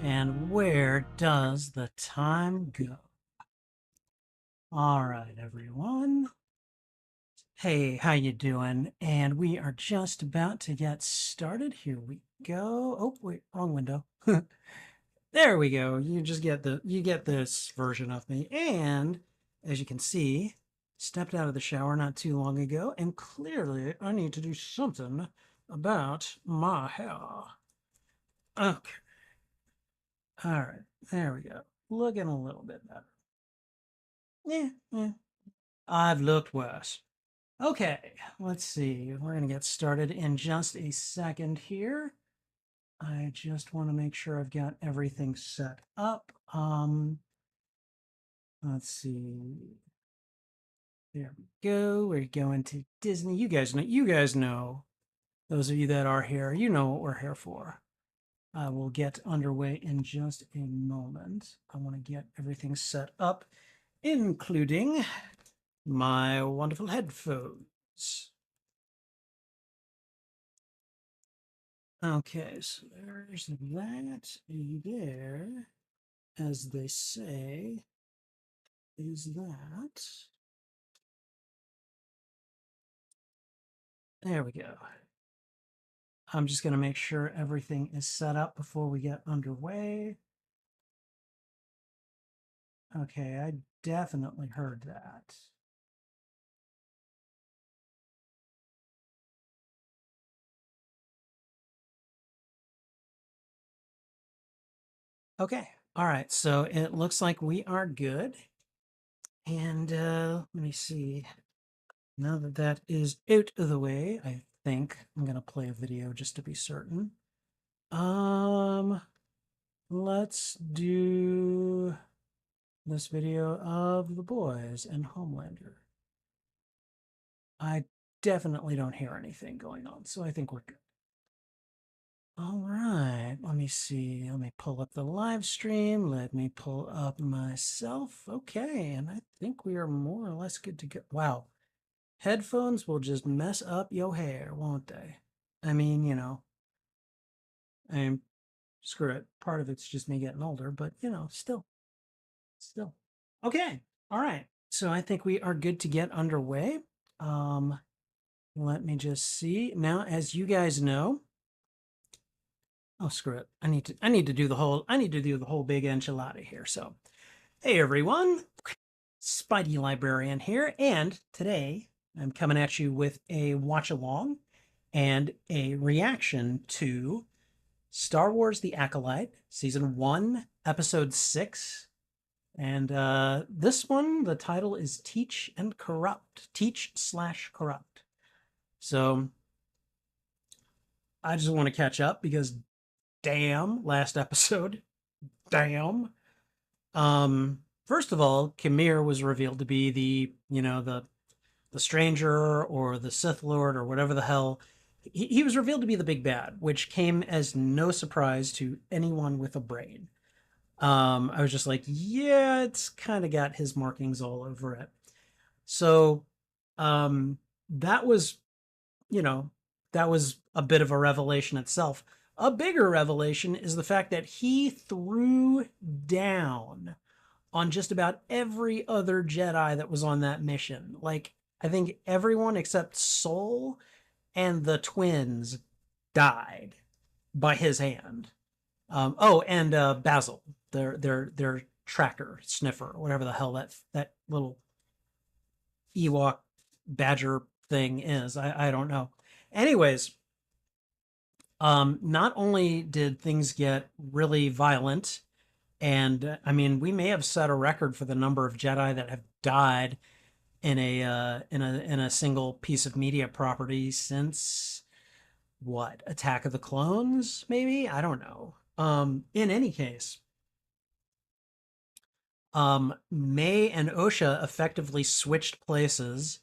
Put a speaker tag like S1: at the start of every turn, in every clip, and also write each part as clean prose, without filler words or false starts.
S1: And where does the time go? All right, everyone. Hey, how you doing? And we are just about to get started. Here we go. Oh, wait, wrong window. There we go. You get this version of me. And as you can see, stepped out of the shower not too long ago, and clearly I need to do something about my hair. Okay. All right. There we go. Looking a little bit better. Yeah. I've looked worse. Okay, let's see. We're going to get started in just a second here. I just want to make sure I've got everything set up. Let's see. There we go. We're going to Disney. You guys know. Those of you that are here, you know what we're here for. I will get underway in just a moment. I want to get everything set up, including my wonderful headphones. Okay, so there's that. There, as they say, is that. There we go. I'm just going to make sure everything is set up before we get underway. Okay, I definitely heard that. Okay, all right, so it looks like we are good. And let me see. Now that that is out of the way, I think I'm going to play a video just to be certain. Let's do this video of the boys and Homelander. I definitely don't hear anything going on, so I think we're good. All right, let me see. Let me pull up the live stream. Let me pull up myself. Okay, and I think we are more or less good to go. Wow, headphones will just mess up your hair, won't they? I mean, I mean, screw it. Part of it's just me getting older, but still. Okay. All right. So I think we are good to get underway. Um, Let me just see. Now, as you guys know, oh screw it. I need to do the whole big enchilada here. So, hey everyone, Spidey Librarian here, and today I'm coming at you with a watch along and a reaction to Star Wars: The Acolyte, Season 1, Episode 6. And this one, the title is Teach and Corrupt. Teach/corrupt. So I just want to catch up because damn, last episode. Damn. First of all, Qimir was revealed to be the stranger or the Sith Lord or whatever the hell. He was revealed to be the big bad, which came as no surprise to anyone with a brain. I was just like, yeah, it's kind of got his markings all over it. So, that was, you know, that was a bit of a revelation itself. A bigger revelation is the fact that he threw down on just about every other Jedi that was on that mission. Like, I think everyone except Soul and the twins died by his hand. And Basil, their tracker sniffer, whatever the hell that little Ewok badger thing is. I don't know. Anyways, not only did things get really violent, and I mean, we may have set a record for the number of Jedi that have died in a single piece of media property since what, Attack of the Clones, maybe? I don't know. In any case, May and Osha effectively switched places.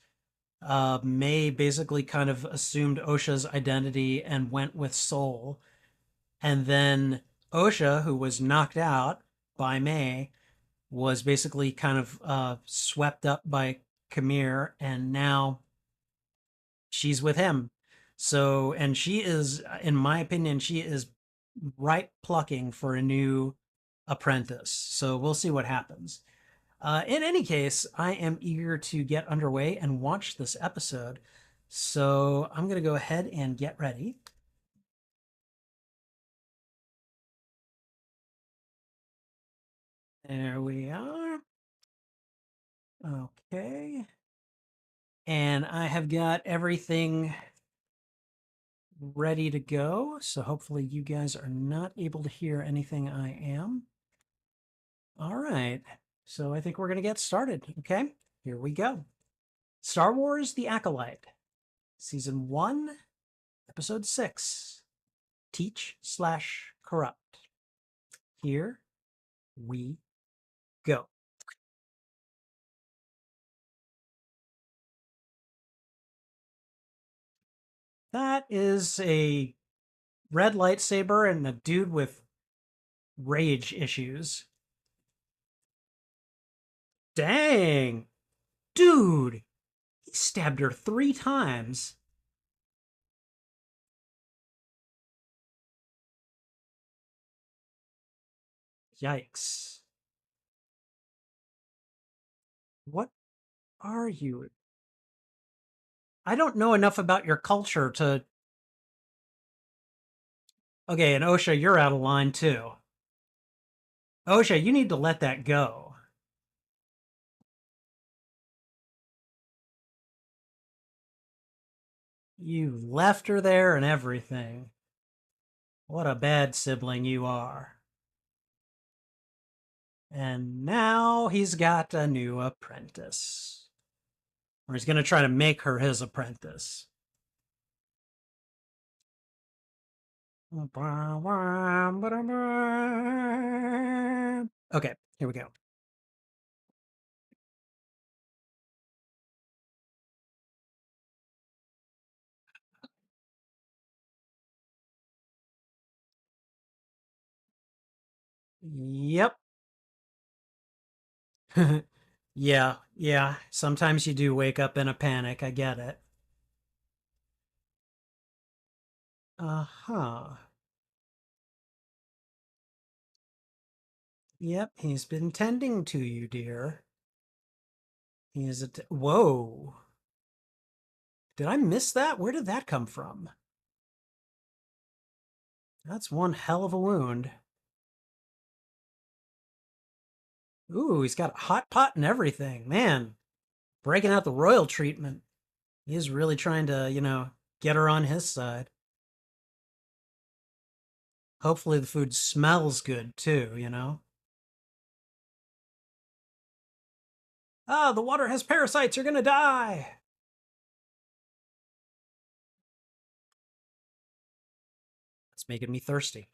S1: May basically kind of assumed Osha's identity and went with Soul. And then Osha, who was knocked out by May, was basically kind of swept up by Qimir, and now she's with him. So, and she is, in my opinion, she is ripe plucking for a new apprentice. So we'll see what happens. In any case, I am eager to get underway and watch this episode. So I'm going to go ahead and get ready. There we are. Okay. And I have got everything ready to go. So hopefully you guys are not able to hear anything I am. All right. So I think we're going to get started. Okay. Here we go. Star Wars The Acolyte, Season 1, Episode 6, Teach/Corrupt. Here we go. That is a red lightsaber and a dude with rage issues. Dang! Dude! He stabbed her 3 times. Yikes. What are you? I don't know enough about your culture to. Okay, and Osha, you're out of line too. Osha, you need to let that go. You left her there and everything. What a bad sibling you are. And now he's got a new apprentice. Or he's going to try to make her his apprentice. Okay, here we go. Yep. Yeah. Sometimes you do wake up in a panic. I get it. Uh-huh. Yep, he's been tending to you, dear. He is whoa. Did I miss that? Where did that come from? That's one hell of a wound. Ooh, he's got a hot pot and everything. Man, breaking out the royal treatment. He's really trying to, get her on his side. Hopefully the food smells good too. Ah, the water has parasites. You're going to die. It's making me thirsty.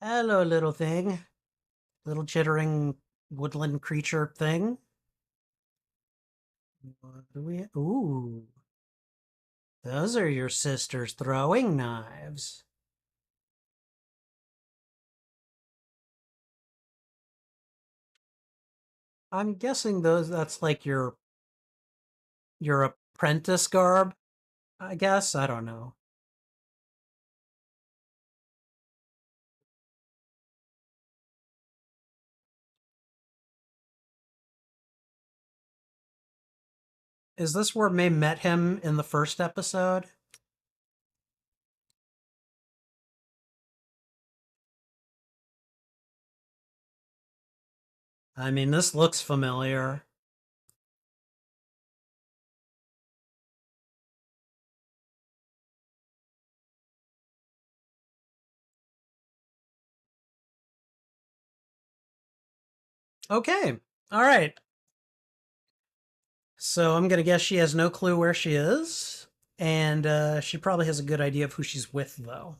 S1: Hello, little thing. Little chittering woodland creature thing. What do we? Ooh. Those are your sister's throwing knives. I'm guessing that's like your apprentice garb, I guess. I don't know. Is this where May met him in the first episode? I mean, this looks familiar. Okay. All right. So I'm going to guess she has no clue where she is. And she probably has a good idea of who she's with, though.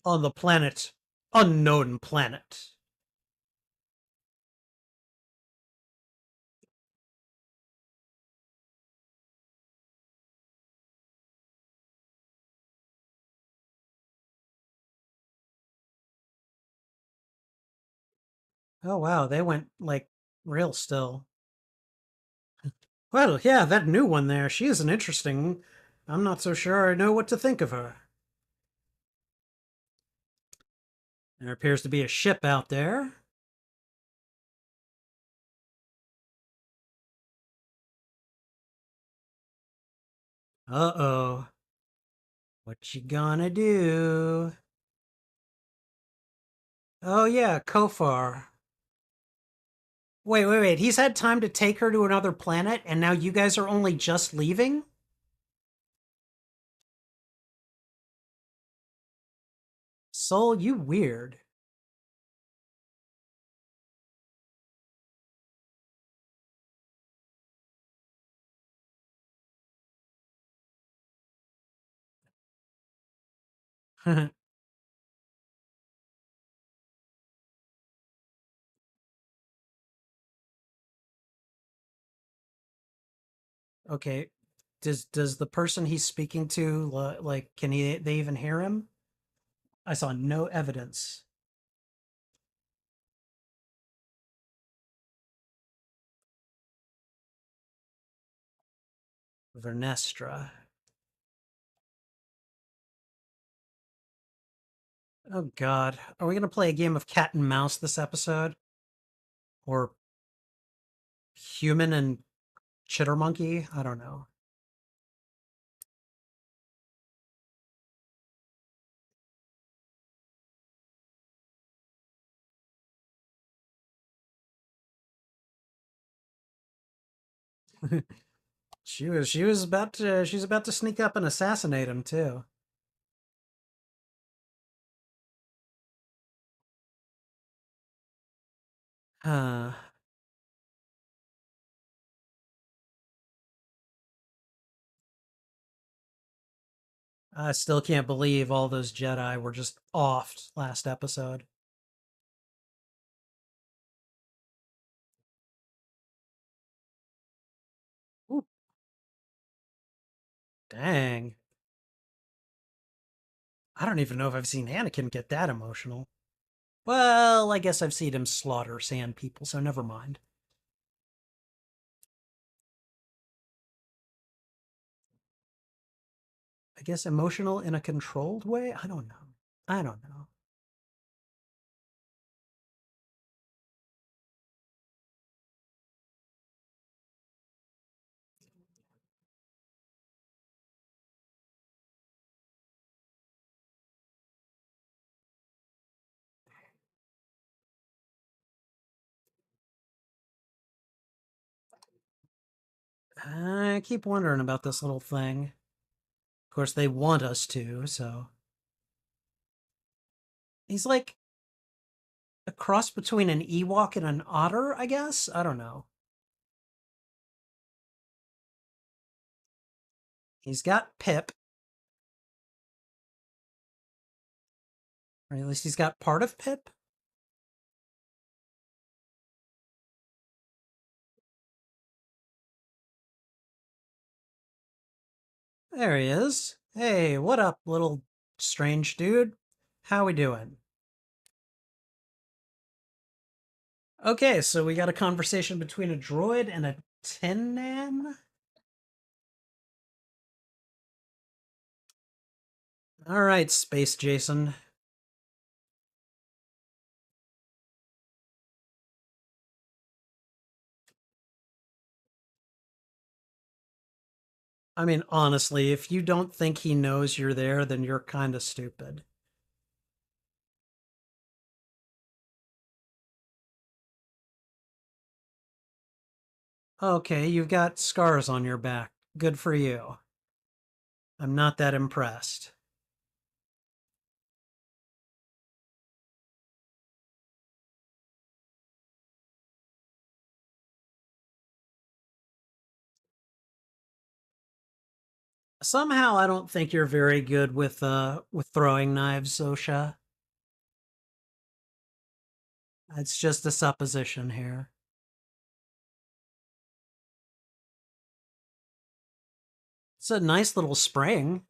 S1: On the planet, unknown planet. Oh, wow. They went, like, real still. Well, yeah, that new one there. She is an interesting. I'm not so sure I know what to think of her. There appears to be a ship out there. Uh-oh. What you gonna do? Oh, yeah, Kofar. Wait. He's had time to take her to another planet, and now you guys are only just leaving? Soul, you weird. Okay. Does the person he's speaking to like can they even hear him? I saw no evidence. Vernestra. Oh God. Are we gonna play a game of cat and mouse this episode? Or human and chittermonkey? I don't know. She was about to she's about to sneak up and assassinate him too. Uh, I still can't believe all those Jedi were just offed last episode. Ooh, dang. I don't even know if I've seen Anakin get that emotional. Well, I guess I've seen him slaughter sand people, so never mind. I guess emotional in a controlled way? I don't know. I don't know. I keep wondering about this little thing. Of course, they want us to, so. He's like a cross between an Ewok and an otter, I guess? I don't know. He's got Pip, or at least he's got part of Pip. There he is. Hey, what up, little strange dude? How we doing? Okay, so we got a conversation between a droid and a tin man? All right, Space Jason. I mean, honestly, if you don't think he knows you're there, then you're kind of stupid. Okay, you've got scars on your back. Good for you. I'm not that impressed. Somehow I don't think you're very good with throwing knives, Osha. It's just a supposition here. It's a nice little spring.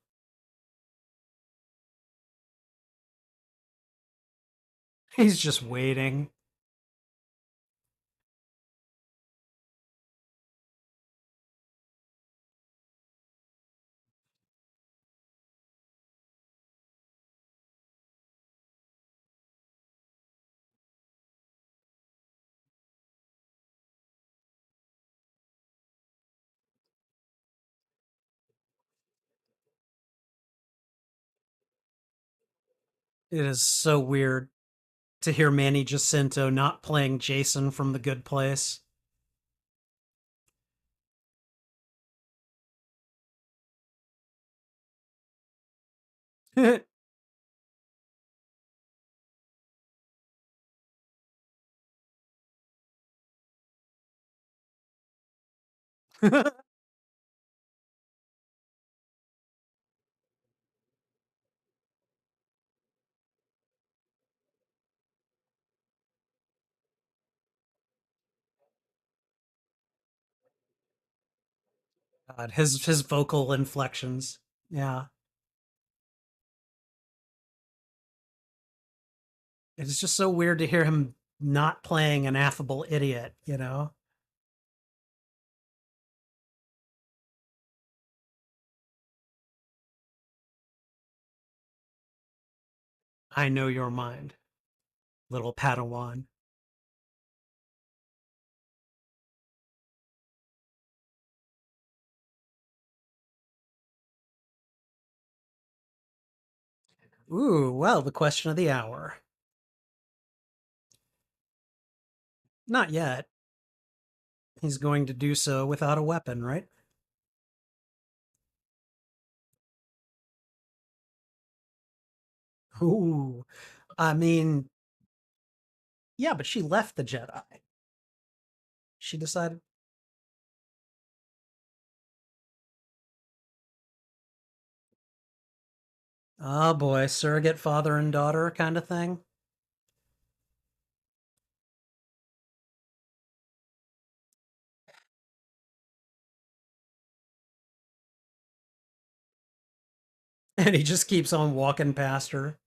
S1: He's just waiting. It is so weird to hear Manny Jacinto not playing Jason from The Good Place. God, his vocal inflections. Yeah. It's just so weird to hear him not playing an affable idiot, you know? I know your mind, little Padawan. Ooh, well, the question of the hour. Not yet. He's going to do so without a weapon, right? Ooh. I mean, yeah, but she left the Jedi. She decided, oh boy, surrogate father and daughter kind of thing. And he just keeps on walking past her.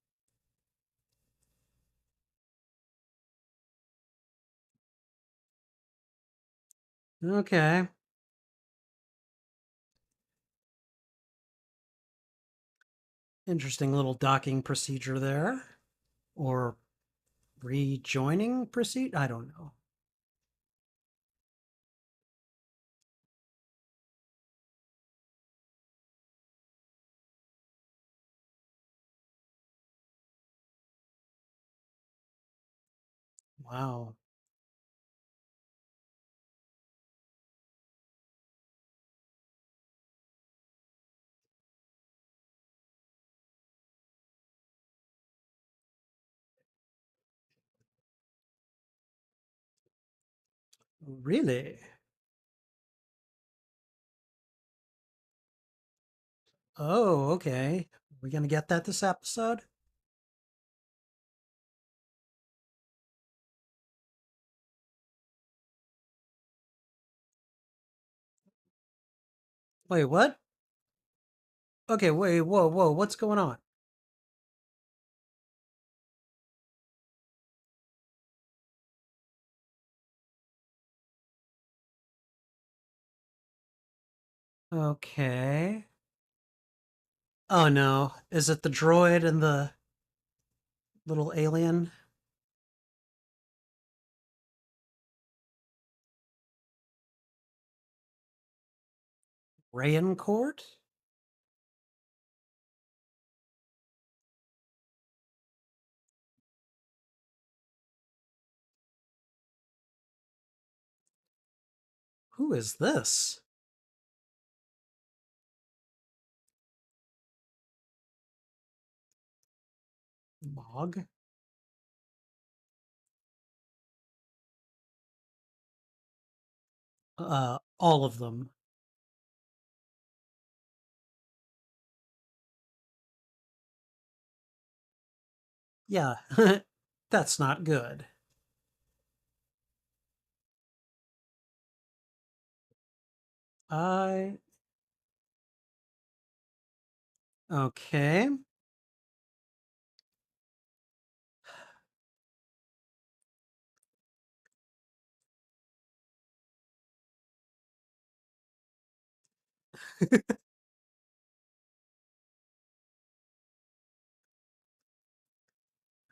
S1: Okay. Interesting little docking procedure there. Or rejoining procedure? I don't know. Wow. Really? Oh, okay. We gonna get that this episode? Wait, what? Okay, wait, whoa, whoa, what's going on? Okay. Oh no. Is it the droid and the little alien? Rayancourt? Who is this? Mog? All of them. Yeah. That's not good. I okay.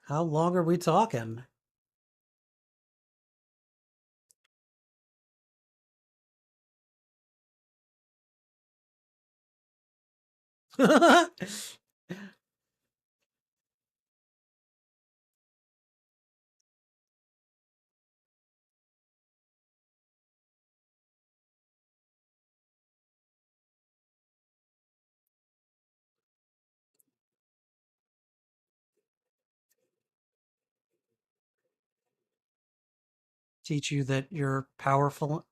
S1: How long are we talking? Teach you that you're powerful.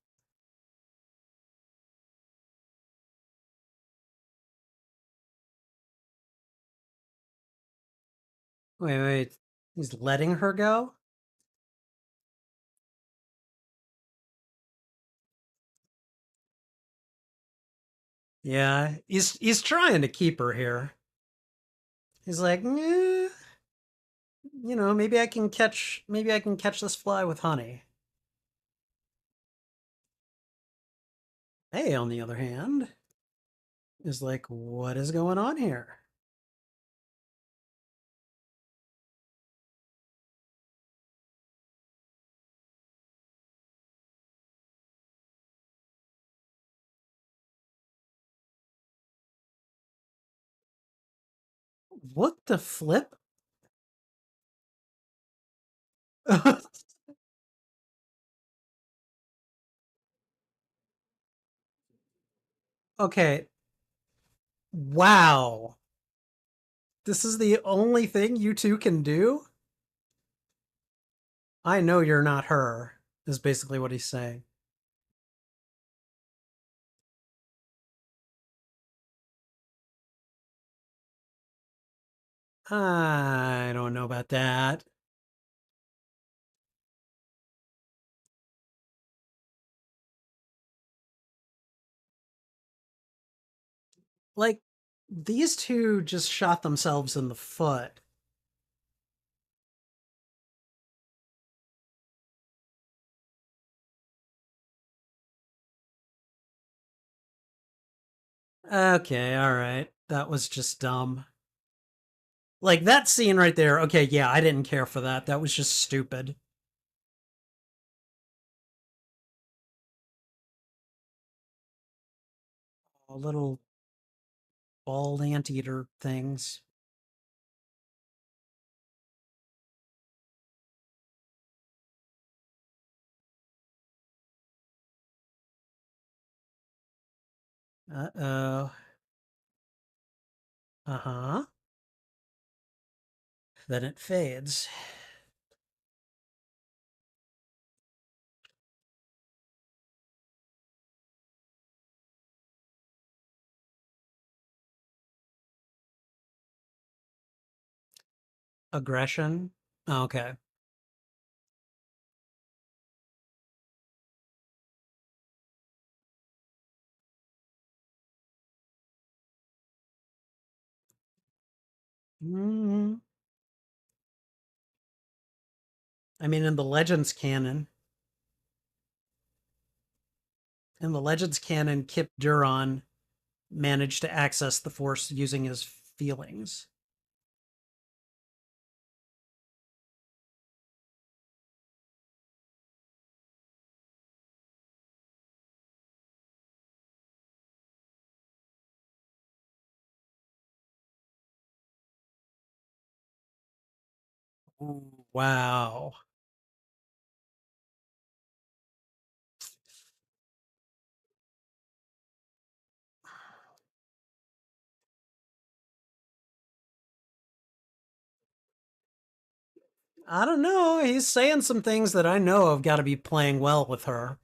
S1: Wait, wait. He's letting her go? Yeah, he's trying to keep her here. He's like, maybe I can catch this fly with honey. Hey, on the other hand, is like, what is going on here? What the flip? Okay. Wow. This is the only thing you two can do? I know you're not her, is basically what he's saying. I don't know about that. Like, these two just shot themselves in the foot. Okay, all right. That was just dumb. Like, that scene right there, okay, yeah, I didn't care for that. That was just stupid. Little bald anteater things. Uh-oh. Uh-huh. Then it fades. Aggression. Okay. Mm. I mean, in the Legends canon, Kip Duron managed to access the Force using his feelings. Ooh, wow. I don't know. He's saying some things that I know have got to be playing well with her.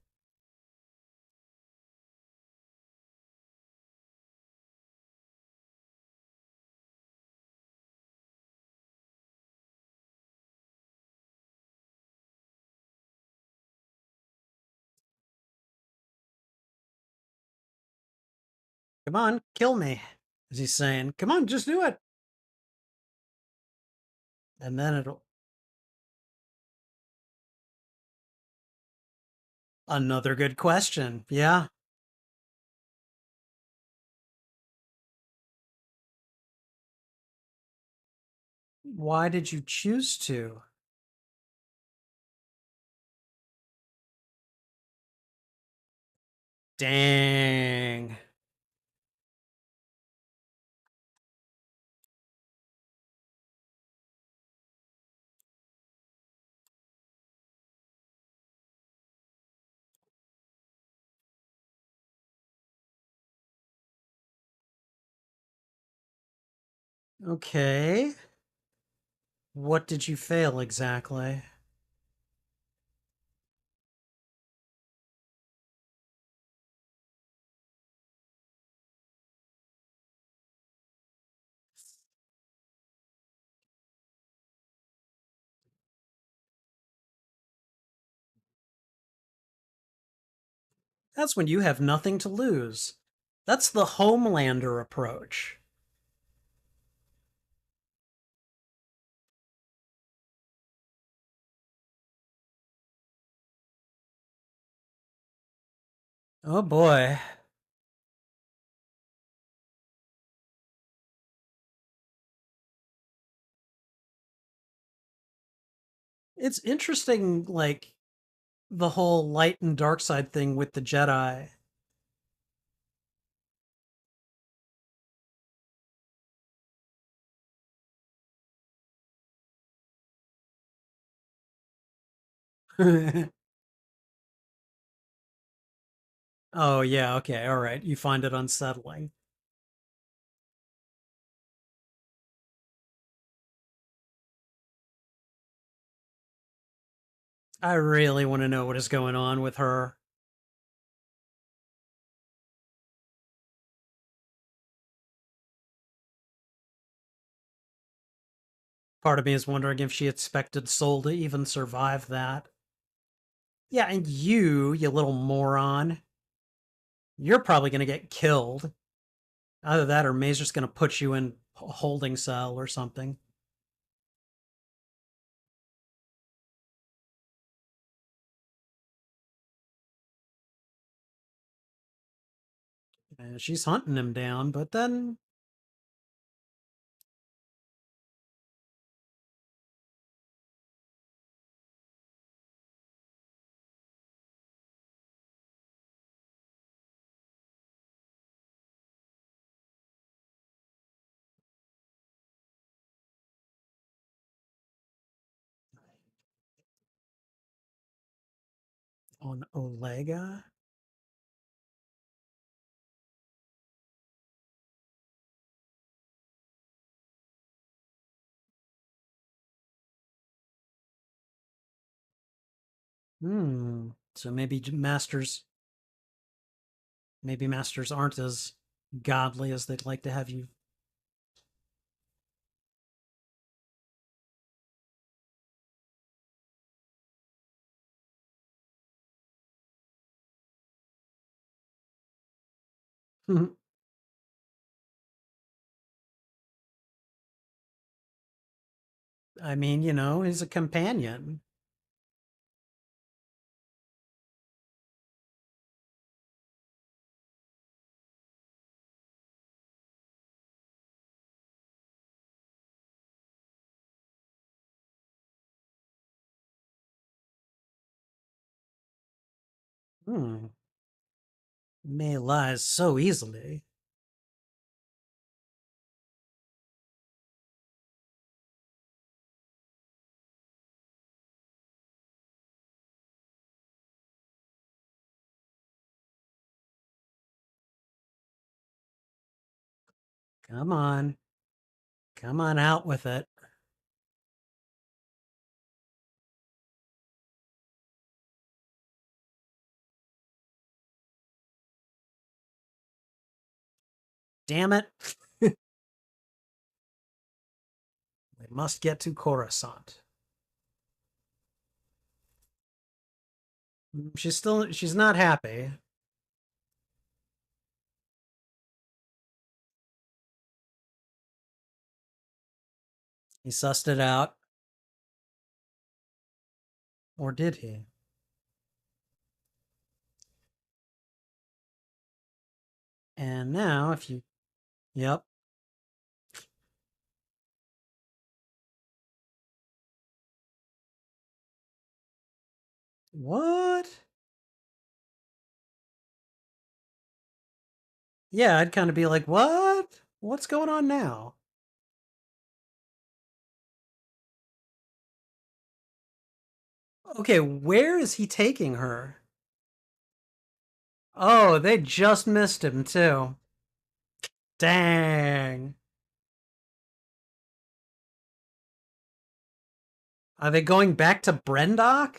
S1: Come on, kill me. As he's saying, come on, just do it. And then it'll. Another good question. Yeah. Why did you choose to? Dang. Okay. What did you fail exactly? That's when you have nothing to lose. That's the Homelander approach. Oh boy. It's interesting, like, the whole light and dark side thing with the Jedi. Oh, yeah, okay, all right. You find it unsettling. I really want to know what is going on with her. Part of me is wondering if she expected Soul to even survive that. Yeah, and you little moron, you're probably going to get killed. Either that or May's just going to put you in a holding cell or something. And she's hunting him down, but then on Olega. So maybe masters aren't as godly as they'd like to have you. I mean, he's a companion. Hmm. May lies so easily. Come on. Come on out with it. Damn it. We must get to Coruscant. She's not happy. He sussed it out. Or did he? And now, if you. Yep. What? Yeah, I'd kind of be like, what? What's going on now? Okay, where is he taking her? Oh, they just missed him, too. Dang. Are they going back to Brendok?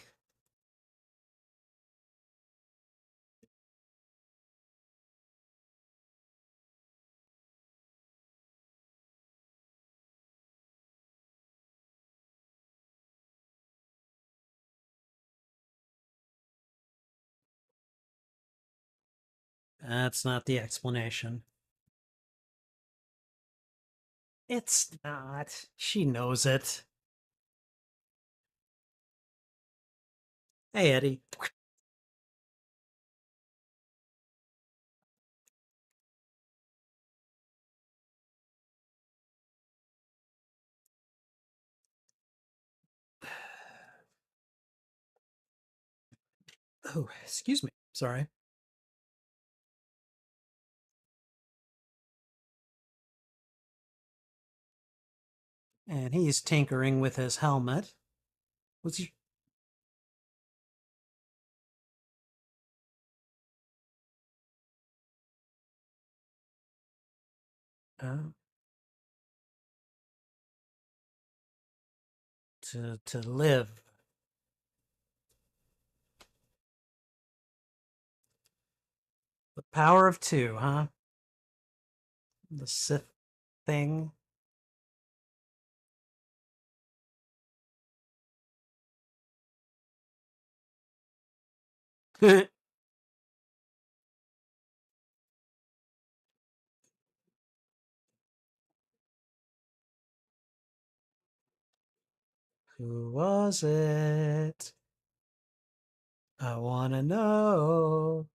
S1: That's not the explanation. It's not. She knows it. Hey, Eddie. Oh, excuse me. Sorry. And he's tinkering with his helmet. What's he? Uh, to live. The power of two, huh? The Sith thing. Who was it? I want to know.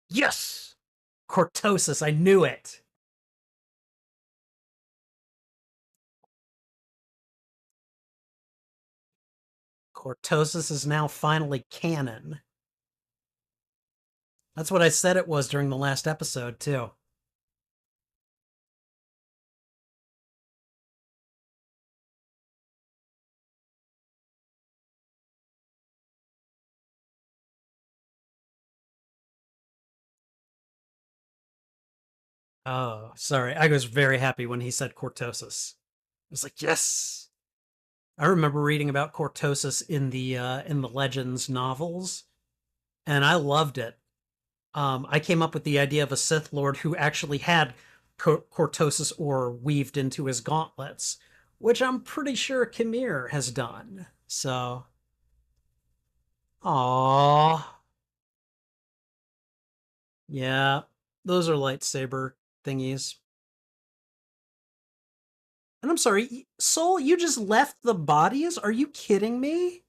S1: Yes! Cortosis, I knew it. Cortosis is now finally canon. That's what I said it was during the last episode, too. Oh, sorry. I was very happy when he said Cortosis. I was like, yes. I remember reading about Cortosis in the Legends novels, and I loved it. I came up with the idea of a Sith Lord who actually had Cortosis ore weaved into his gauntlets, which I'm pretty sure Qimir has done. So, aww, yeah, those are lightsaber thingies. And I'm sorry, Soul, you just left the bodies? Are you kidding me?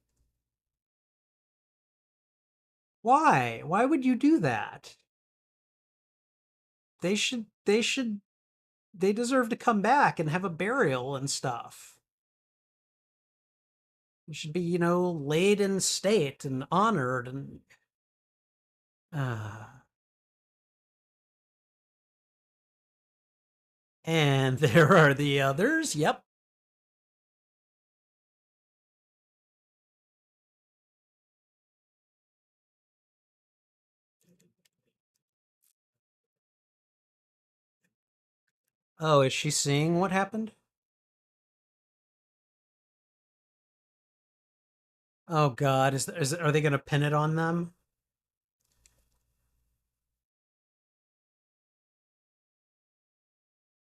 S1: Why? Why would you do that? They deserve to come back and have a burial and stuff. They should be, laid in state and honored and uh and there are the others. Yep. Oh, is she seeing what happened? Oh God, are they going to pin it on them?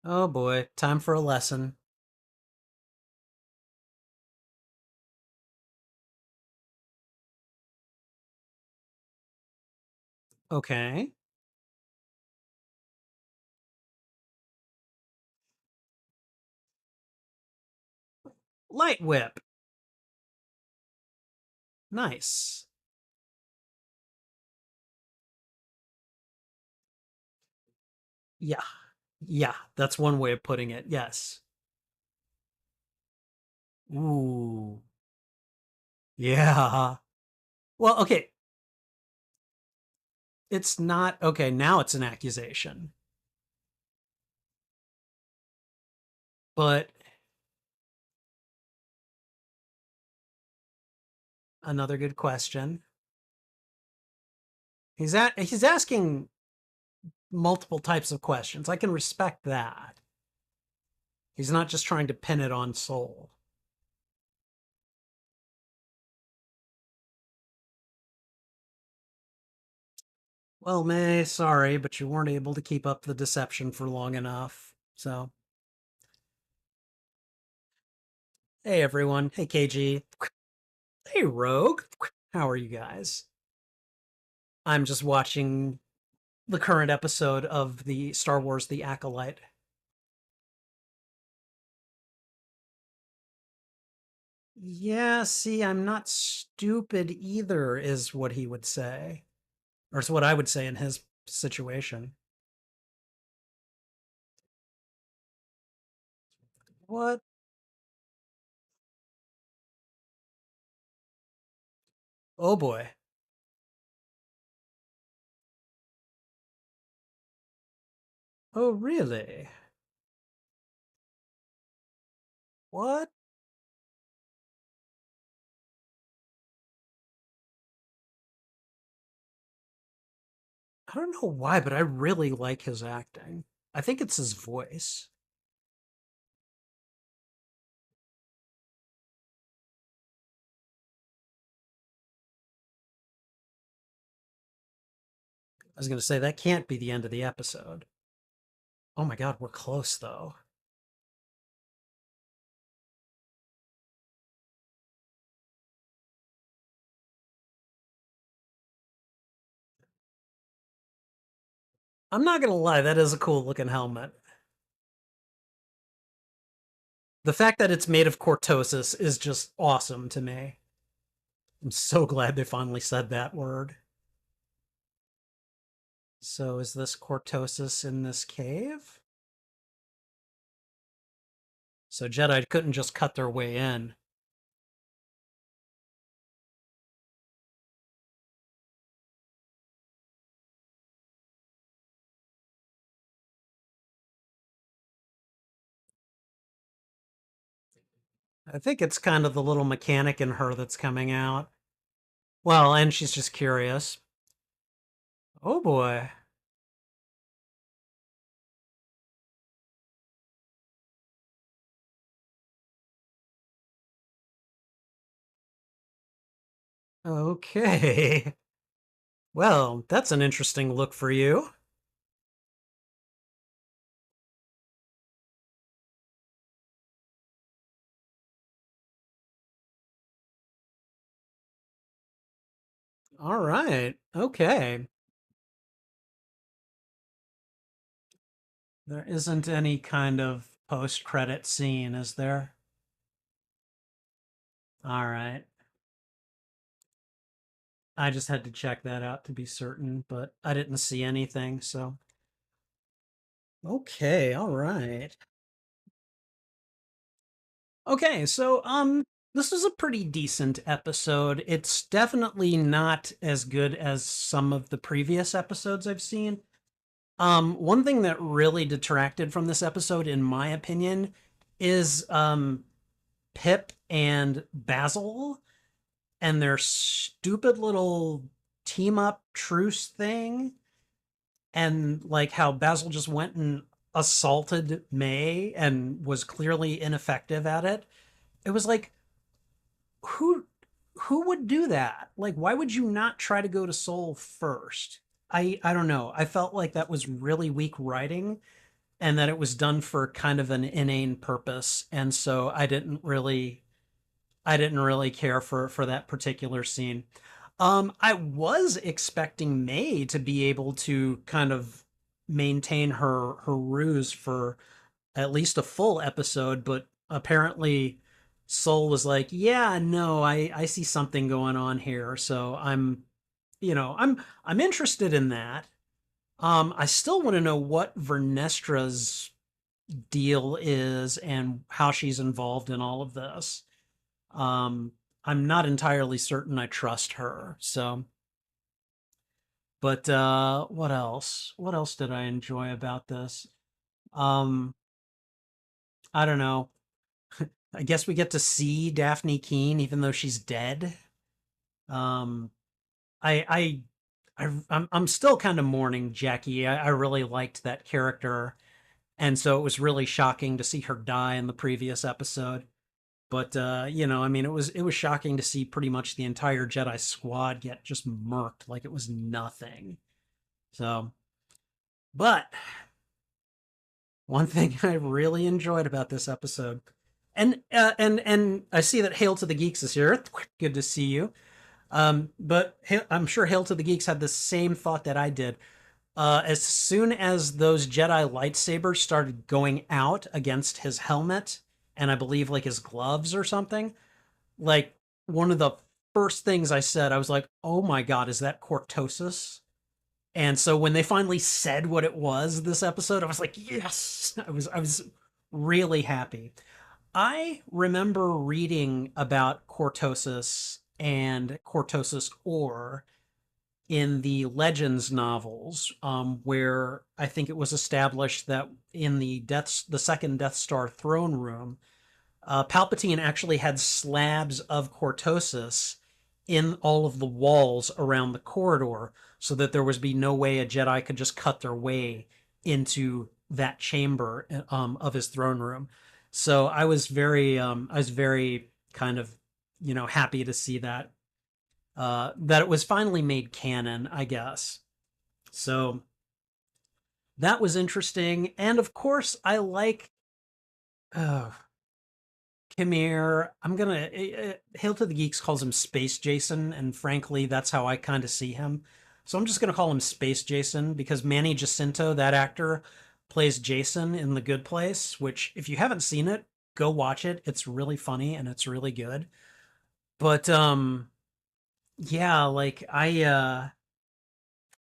S1: Oh boy, time for a lesson. Okay. Light whip. Nice. Yeah. Yeah, that's one way of putting it. Yes. Ooh. Yeah. Well, okay. It's not okay. Now it's an accusation. But another good question. He's asking multiple types of questions. I can respect that. He's not just trying to pin it on Soul. Well, May, sorry, but you weren't able to keep up the deception for long enough. So, hey everyone. Hey KG. Hey Rogue. How are you guys? I'm just watching the current episode of the Star Wars The Acolyte. Yeah, see, I'm not stupid either, is what he would say. Or it's what I would say in his situation. What? Oh boy. Oh, really? What? I don't know why, but I really like his acting. I think it's his voice. I was going to say, that can't be the end of the episode. Oh my god, we're close though. I'm not going to lie, that is a cool looking helmet. The fact that it's made of cortosis is just awesome to me. I'm so glad they finally said that word. So is this cortosis in this cave? So Jedi couldn't just cut their way in. I think it's kind of the little mechanic in her that's coming out. Well, and she's just curious. Oh boy. Okay. Well, that's an interesting look for you. All right. Okay. There isn't any kind of post-credit scene, is there? All right. I just had to check that out to be certain, but I didn't see anything, so. Okay, all right. Okay, so this is a pretty decent episode. It's definitely not as good as some of the previous episodes I've seen. One thing that really detracted from this episode, in my opinion, is Pip and Basil and their stupid little team up truce thing, and like how Basil just went and assaulted May and was clearly ineffective at it. It was like, who who would do that? Like, why would you not try to go to Seoul first? I don't know. I felt like that was really weak writing and that it was done for kind of an inane purpose. And so I didn't really care for that particular scene. I was expecting May to be able to kind of maintain her ruse for at least a full episode, but apparently Soul was like, "Yeah, no, I see something going on here." So I'm interested in that. I still want to know what Vernestra's deal is and how she's involved in all of this. Um, I'm not entirely certain I trust her. So, but what else? What else did I enjoy about this? Um, I don't know. I guess we get to see Daphne Keene even though she's dead. Um, I'm still kind of mourning Jackie. I really liked that character, and so it was really shocking to see her die in the previous episode. But I mean, it was shocking to see pretty much the entire Jedi squad get just murked like it was nothing. So, but one thing I really enjoyed about this episode, and I see that Hail to the Geeks is here. Good to see you. But I'm sure Hail to the Geeks had the same thought that I did. As soon as those Jedi lightsabers started going out against his helmet and I believe like his gloves or something, like one of the first things I said, I was like, "Oh my God, is that cortosis?" And so when they finally said what it was this episode, I was like, "Yes!" I was really happy. I remember reading about cortosis and cortosis ore in the Legends novels, where I think it was established that in the second Death Star throne room, Palpatine actually had slabs of cortosis in all of the walls around the corridor, so that there was be no way a Jedi could just cut their way into that chamber of his throne room. So I was very kind of, happy to see that that it was finally made canon, I guess. So that was interesting, and of course, I like uh, Qimir. Hail to the Geeks calls him Space Jason, and frankly, that's how I kind of see him. So I'm just gonna call him Space Jason because Manny Jacinto, that actor, plays Jason in The Good Place. Which, if you haven't seen it, go watch it. It's really funny and it's really good. But yeah, like I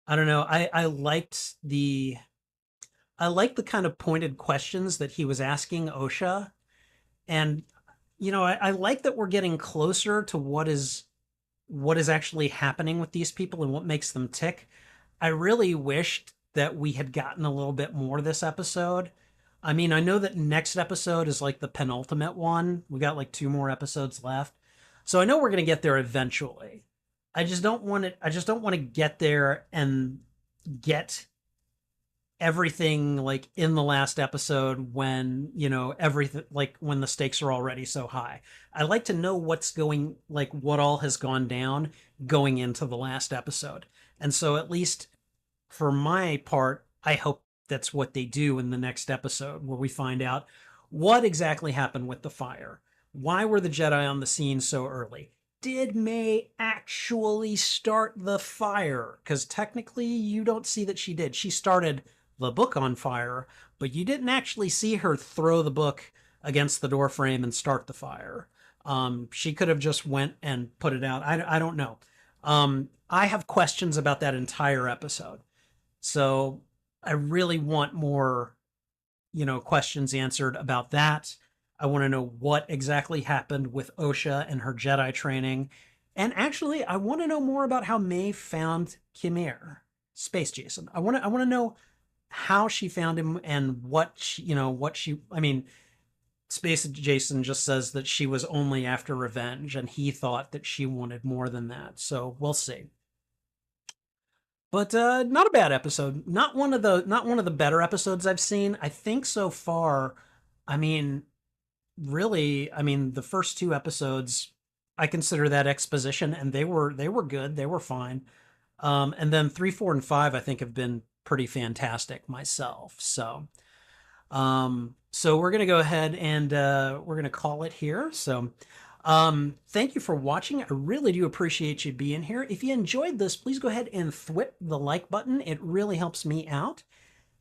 S1: don't know. I liked the kind of pointed questions that he was asking Osha. And I like that we're getting closer to what is actually happening with these people and what makes them tick. I really wished that we had gotten a little bit more this episode. I mean, I know that next episode is like the penultimate one. We got like two more episodes left. So I know we're going to get there eventually. I just don't want to get there and get everything like in the last episode when everything, like when the stakes are already so high. I like to know what all has gone down going into the last episode. And so at least for my part, I hope that's what they do in the next episode, where we find out what exactly happened with the fire. Why were the Jedi on the scene so early? Did May actually start the fire? Because technically, you don't see that she did. She started the book on fire, but you didn't actually see her throw the book against the door frame and start the fire. She could have just went and put it out. I don't know. I have questions about that entire episode. So I really want more, questions answered about that. I want to know what exactly happened with Osha and her Jedi training. And actually, I want to know more about how May found Qimir, Space Jason. I want to know how she found him and I mean, Space Jason just says that she was only after revenge and he thought that she wanted more than that. So we'll see. But not a bad episode. Not one of the better episodes I've seen. I think so far. I mean, really, the first two episodes, I consider that exposition, and they were good. They were fine. And then three, four, and five, I think have been pretty fantastic myself. So we're gonna go ahead and we're gonna call it here. So thank you for watching. I really do appreciate you being here. If you enjoyed this, please go ahead and thwip the like button. It really helps me out,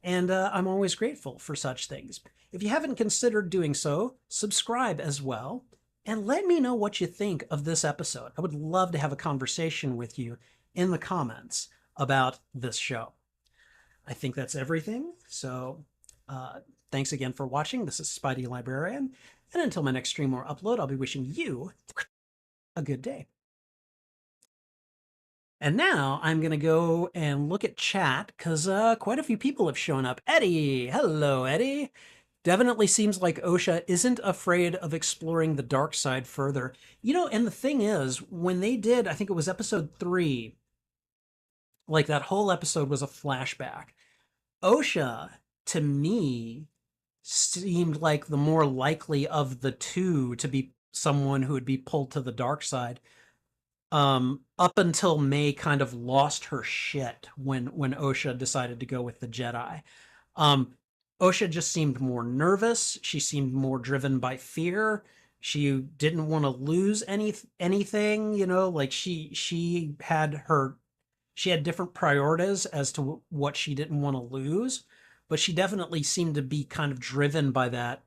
S1: and I'm always grateful for such things. If you haven't considered doing so, subscribe as well, and let me know what you think of this episode. I would love to have a conversation with you in the comments about this show. I think that's everything. So thanks again for watching. This is Spidey Librarian. And until my next stream or upload, I'll be wishing you a good day. And now I'm going to go and look at chat because quite a few people have shown up. Eddie! Hello, Eddie! Definitely seems like Osha isn't afraid of exploring the dark side further. And the thing is, when they did, I think it was episode 3, like that whole episode was a flashback. Osha, to me, seemed like the more likely of the two to be someone who would be pulled to the dark side. Up until May kind of lost her shit when Osha decided to go with the Jedi. Osha just seemed more nervous. She seemed more driven by fear. She didn't want to lose anything, you know, like she had different priorities as to what she didn't want to lose, but she definitely seemed to be kind of driven by that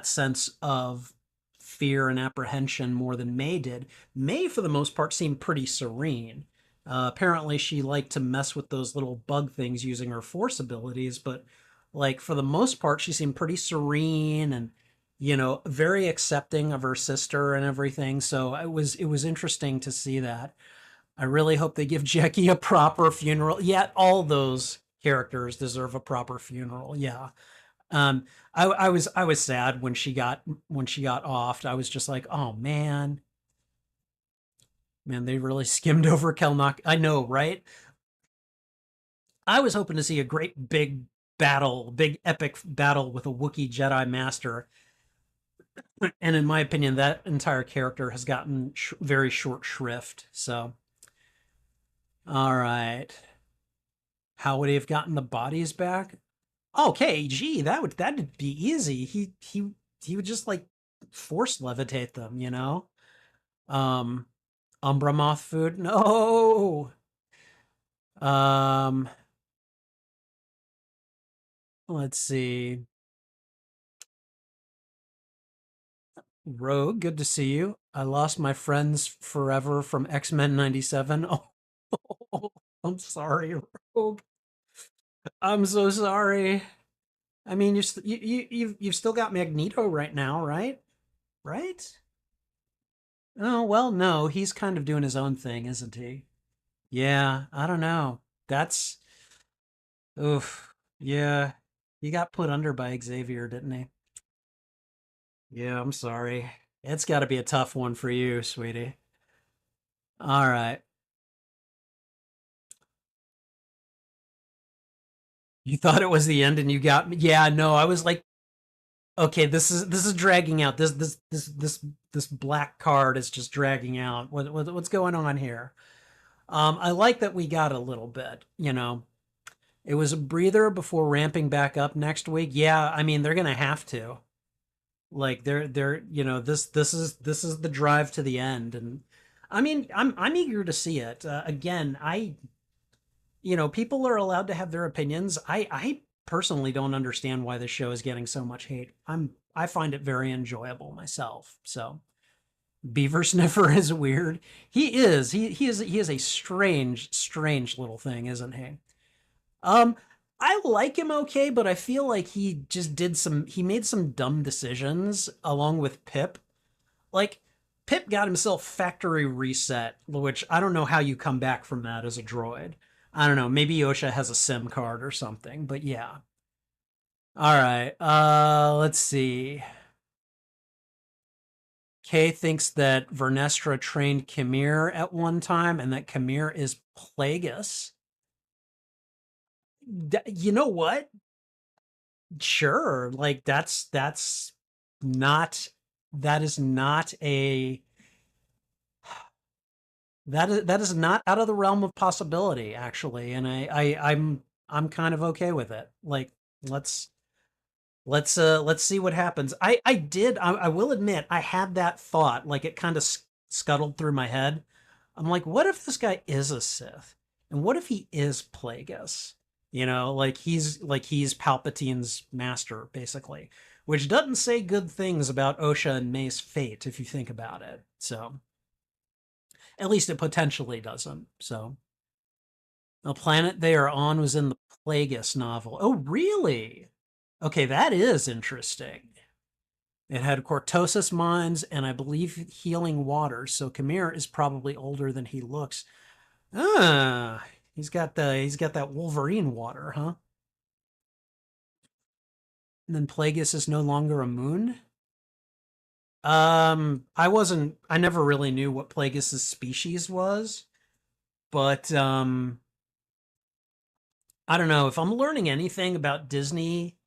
S1: sense of fear and apprehension more than May did. May, for the most part, seemed pretty serene. Apparently, she liked to mess with those little bug things using her force abilities, but like for the most part, she seemed pretty serene and very accepting of her sister and everything. So it was interesting to see that. I really hope they give Jackie a proper funeral. Yeah, all those characters deserve a proper funeral. Yeah. Um, I was sad when she got offed. I was just like, oh man, they really skimmed over Kelnock. I know, right? I was hoping to see a great big battle, big epic battle with a Wookiee Jedi Master, and in my opinion, that entire character has gotten very short shrift. So, all right, how would he have gotten the bodies back? Okay, gee, that'd be easy. He would just like force levitate them, you know? Um Umbra moth food? No. Um let's see. Rogue, good to see you. I lost my friends forever from X-Men 97. Oh, I'm sorry, Rogue. I'm so sorry. I mean, you've still got Magneto right now, right? Right? Oh, well, no, he's kind of doing his own thing, isn't he? Yeah, I don't know. That's oof. Yeah. He got put under by Xavier, didn't he? Yeah, I'm sorry. It's got to be a tough one for you, sweetie. All right. You thought it was the end and you got me. Yeah, no, I was like, okay, this is dragging out. This black card is just dragging out. What's going on here? I like that we got a little bit, you know. It was a breather before ramping back up next week. Yeah, I mean, they're going to have to. Like they're this is the drive to the end, and I mean I'm eager to see it. Again, people are allowed to have their opinions. I personally don't understand why this show is getting so much hate. I find it very enjoyable myself. So Beaver Sniffer is weird. He is a strange little thing, isn't he? Um, I like him okay, but I feel like he made some dumb decisions along with Pip. Like Pip got himself factory reset, which I don't know how you come back from that as a droid. I don't know, maybe Osha has a SIM card or something, but yeah. All right. Let's see. Kay thinks that Vernestra trained Qimir at one time and that Qimir is Plagueis. You know what? Sure, like that's not that is not a that is not out of the realm of possibility actually, and I'm kind of okay with it. Like let's let's see what happens. I will admit I had that thought, like it kind of scuttled through my head. I'm like, what if this guy is a Sith? And what if he is Plagueis? Like he's Palpatine's master, basically. Which doesn't say good things about Osha and May's fate, if you think about it. So at least it potentially doesn't. So the planet they are on was in the Plagueis novel. Oh, really? Okay, that is interesting. It had cortosis mines and I believe healing waters. So Qimir is probably older than he looks. Ah, he's got that Wolverine water, huh? And then Plagueis is no longer a moon. I never really knew what Plagueis' species was, but I don't know if I'm learning anything about Disney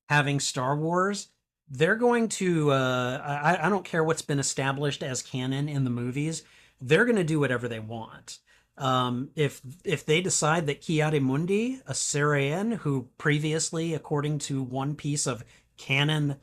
S1: having Star Wars. They're going to I don't care what's been established as canon in the movies. They're going to do whatever they want. If they decide that Ki-Adi-Mundi, a Syrian who previously, according to one piece of canon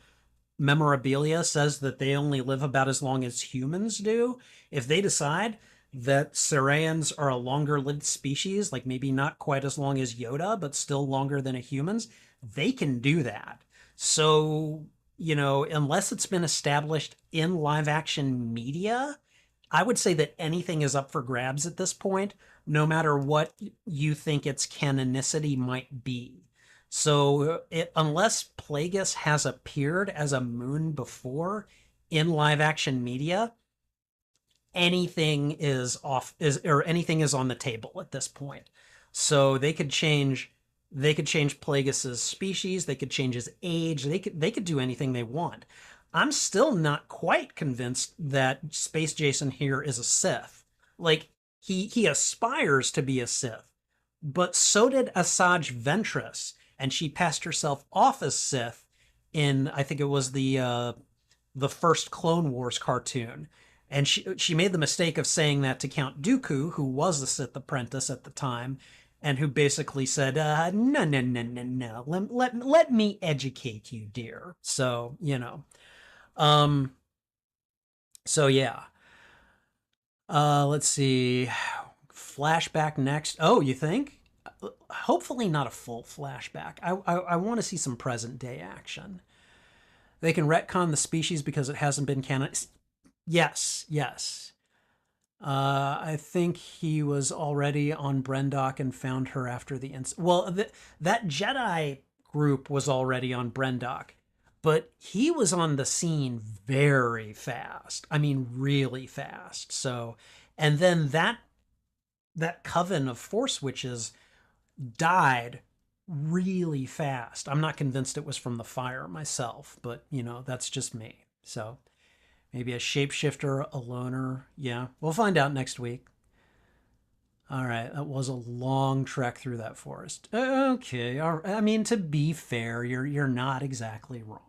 S1: memorabilia says that they only live about as long as humans do, if they decide that Saurians are a longer lived species, like maybe not quite as long as Yoda, but still longer than a humans, they can do that. So, unless it's been established in live action media, I would say that anything is up for grabs at this point, no matter what you think its canonicity might be. So, unless Plagueis has appeared as a moon before in live action media, anything is off is or anything is on the table at this point. So they could change Plagueis's species, they could change his age, they could do anything they want. I'm still not quite convinced that Space Jason here is a Sith. Like he aspires to be a Sith, but so did Asajj Ventress, and she passed herself off as Sith in, I think it was the first Clone Wars cartoon. And she made the mistake of saying that to Count Dooku, who was the Sith apprentice at the time, and who basically said, no, no, no, no, no, let me educate you, dear. So, Um, so yeah. Let's see. Flashback next. Oh, you think? Hopefully not a full flashback. I want to see some present day action. They can retcon the species because it hasn't been canon. Yes, yes. I think he was already on Brendok and found her after the incident. Well, that Jedi group was already on Brendok, but he was on the scene very fast. I mean, really fast. So, and then that coven of Force witches died really fast. I'm not convinced it was from the fire myself, but that's just me. So maybe a shapeshifter, a loner. Yeah, we'll find out next week. All right, that was a long trek through that forest. Okay, I mean, to be fair, you're not exactly wrong,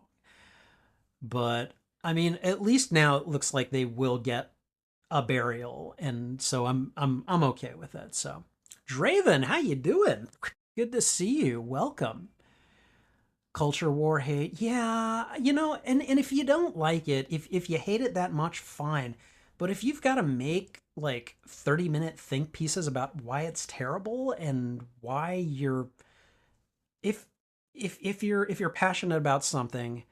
S1: but I mean, at least now it looks like they will get a burial, and so I'm okay with it. So, Draven, how you doing? Good to see you. Welcome. Culture war hate. Yeah, and if you don't like it, if you hate it that much, fine. But if you've got to make like 30-minute think pieces about why it's terrible and why you're if if you're passionate about something,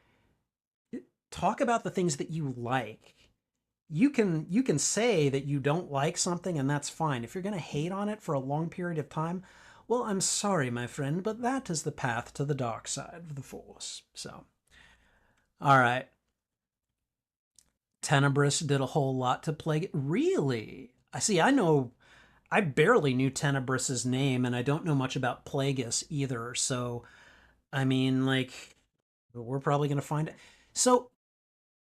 S1: talk about the things that you like. You can say that you don't like something and that's fine. If you're going to hate on it for a long period of time, well, I'm sorry, my friend, but that is the path to the dark side of the Force. So, all right. Tenebris did a whole lot to plague it. Really? I see. I barely knew Tenebris's name, and I don't know much about Plagueis either. So, I mean, like, we're probably going to find it. So,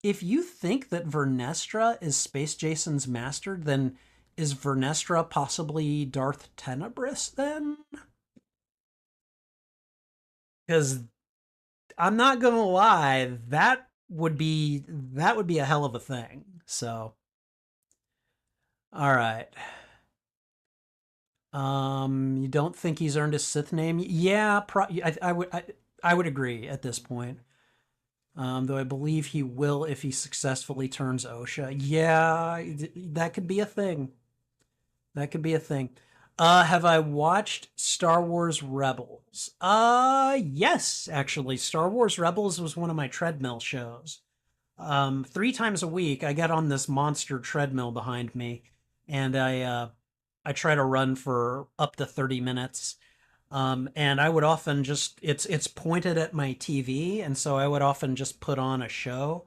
S1: if you think that Vernestra is Space Jason's master, then is Vernestra possibly Darth Tenebris then? Because I'm not gonna lie, that would be a hell of a thing. So, all right. You don't think he's earned his Sith name? Yeah, I would agree at this point. Though I believe he will if he successfully turns Osha. Yeah, that could be a thing. That could be a thing. Have I watched Star Wars Rebels? Yes, actually. Star Wars Rebels was one of my treadmill shows. 3 times a week, I get on this monster treadmill behind me, and I try to run for up to 30 minutes. And I would often just it's pointed at my TV, and so I would often just put on a show,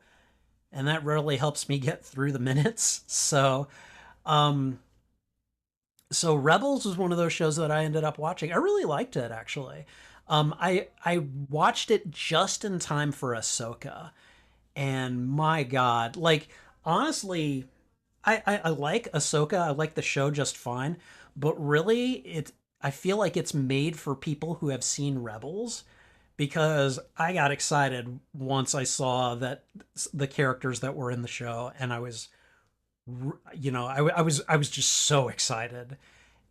S1: and that rarely helps me get through the minutes. Um, so Rebels was one of those shows that I ended up watching. I really liked it actually. I watched it just in time for Ahsoka, and my God, like honestly, I like Ahsoka. I like the show just fine, but really, I feel like it's made for people who have seen Rebels because I got excited once I saw that the characters that were in the show, and I was, I was just so excited,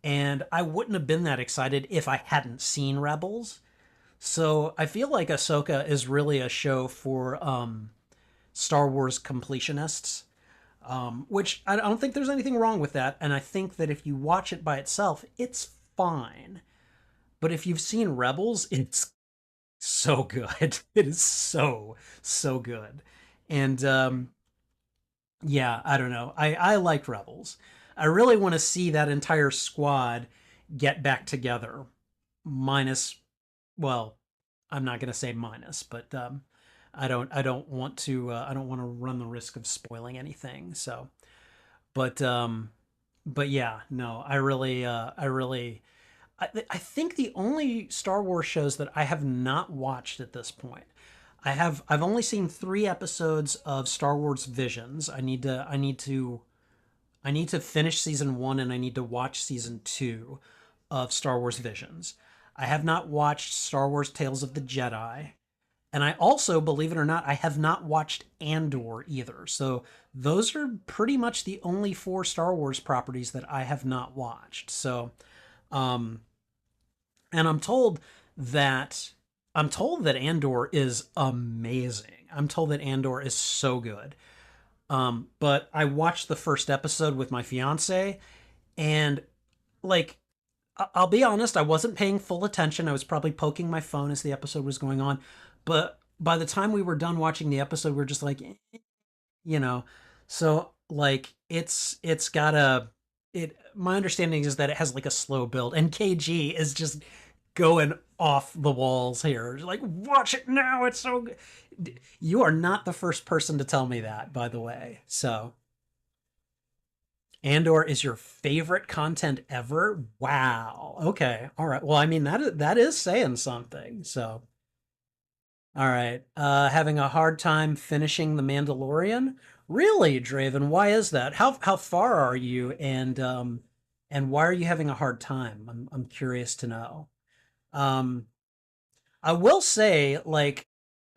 S1: and I wouldn't have been that excited if I hadn't seen Rebels. So I feel like Ahsoka is really a show for Star Wars completionists, which I don't think there's anything wrong with that. And I think that if you watch it by itself, it's fine. But if you've seen Rebels, it's so good. It is so good. And yeah, I don't know. I liked Rebels. I really want to see that entire squad get back together. Minus, well, I'm not going to say minus, but I don't want to run the risk of spoiling anything. So, but but yeah, no, I think the only Star Wars shows that I have not watched at this point. I've only seen 3 episodes of Star Wars Visions. I need to finish season 1 and I need to watch season 2 of Star Wars Visions. I have not watched Star Wars Tales of the Jedi. And I also, believe it or not, I have not watched Andor either. So those are pretty much the only 4 Star Wars properties that I have not watched. So, um, and I'm told that Andor is amazing. I'm told that Andor is so good. But I watched the first episode with my fiance, and like I'll be honest, I wasn't paying full attention. I was probably poking my phone as the episode was going on. But by the time we were done watching the episode, we are just like, you know. So like it's got a it my understanding is that it has like a slow build, and KG is just going off the walls here. Like, watch it now. It's so good. You are not the first person to tell me that, by the way. So, Andor is your favorite content ever? Wow. Okay. All right. Well, I mean that is saying something. So, all right. Having a hard time finishing The Mandalorian? Really, Draven? Why is that? How far are you? And why are you having a hard time? I'm curious to know. Um, I will say, like,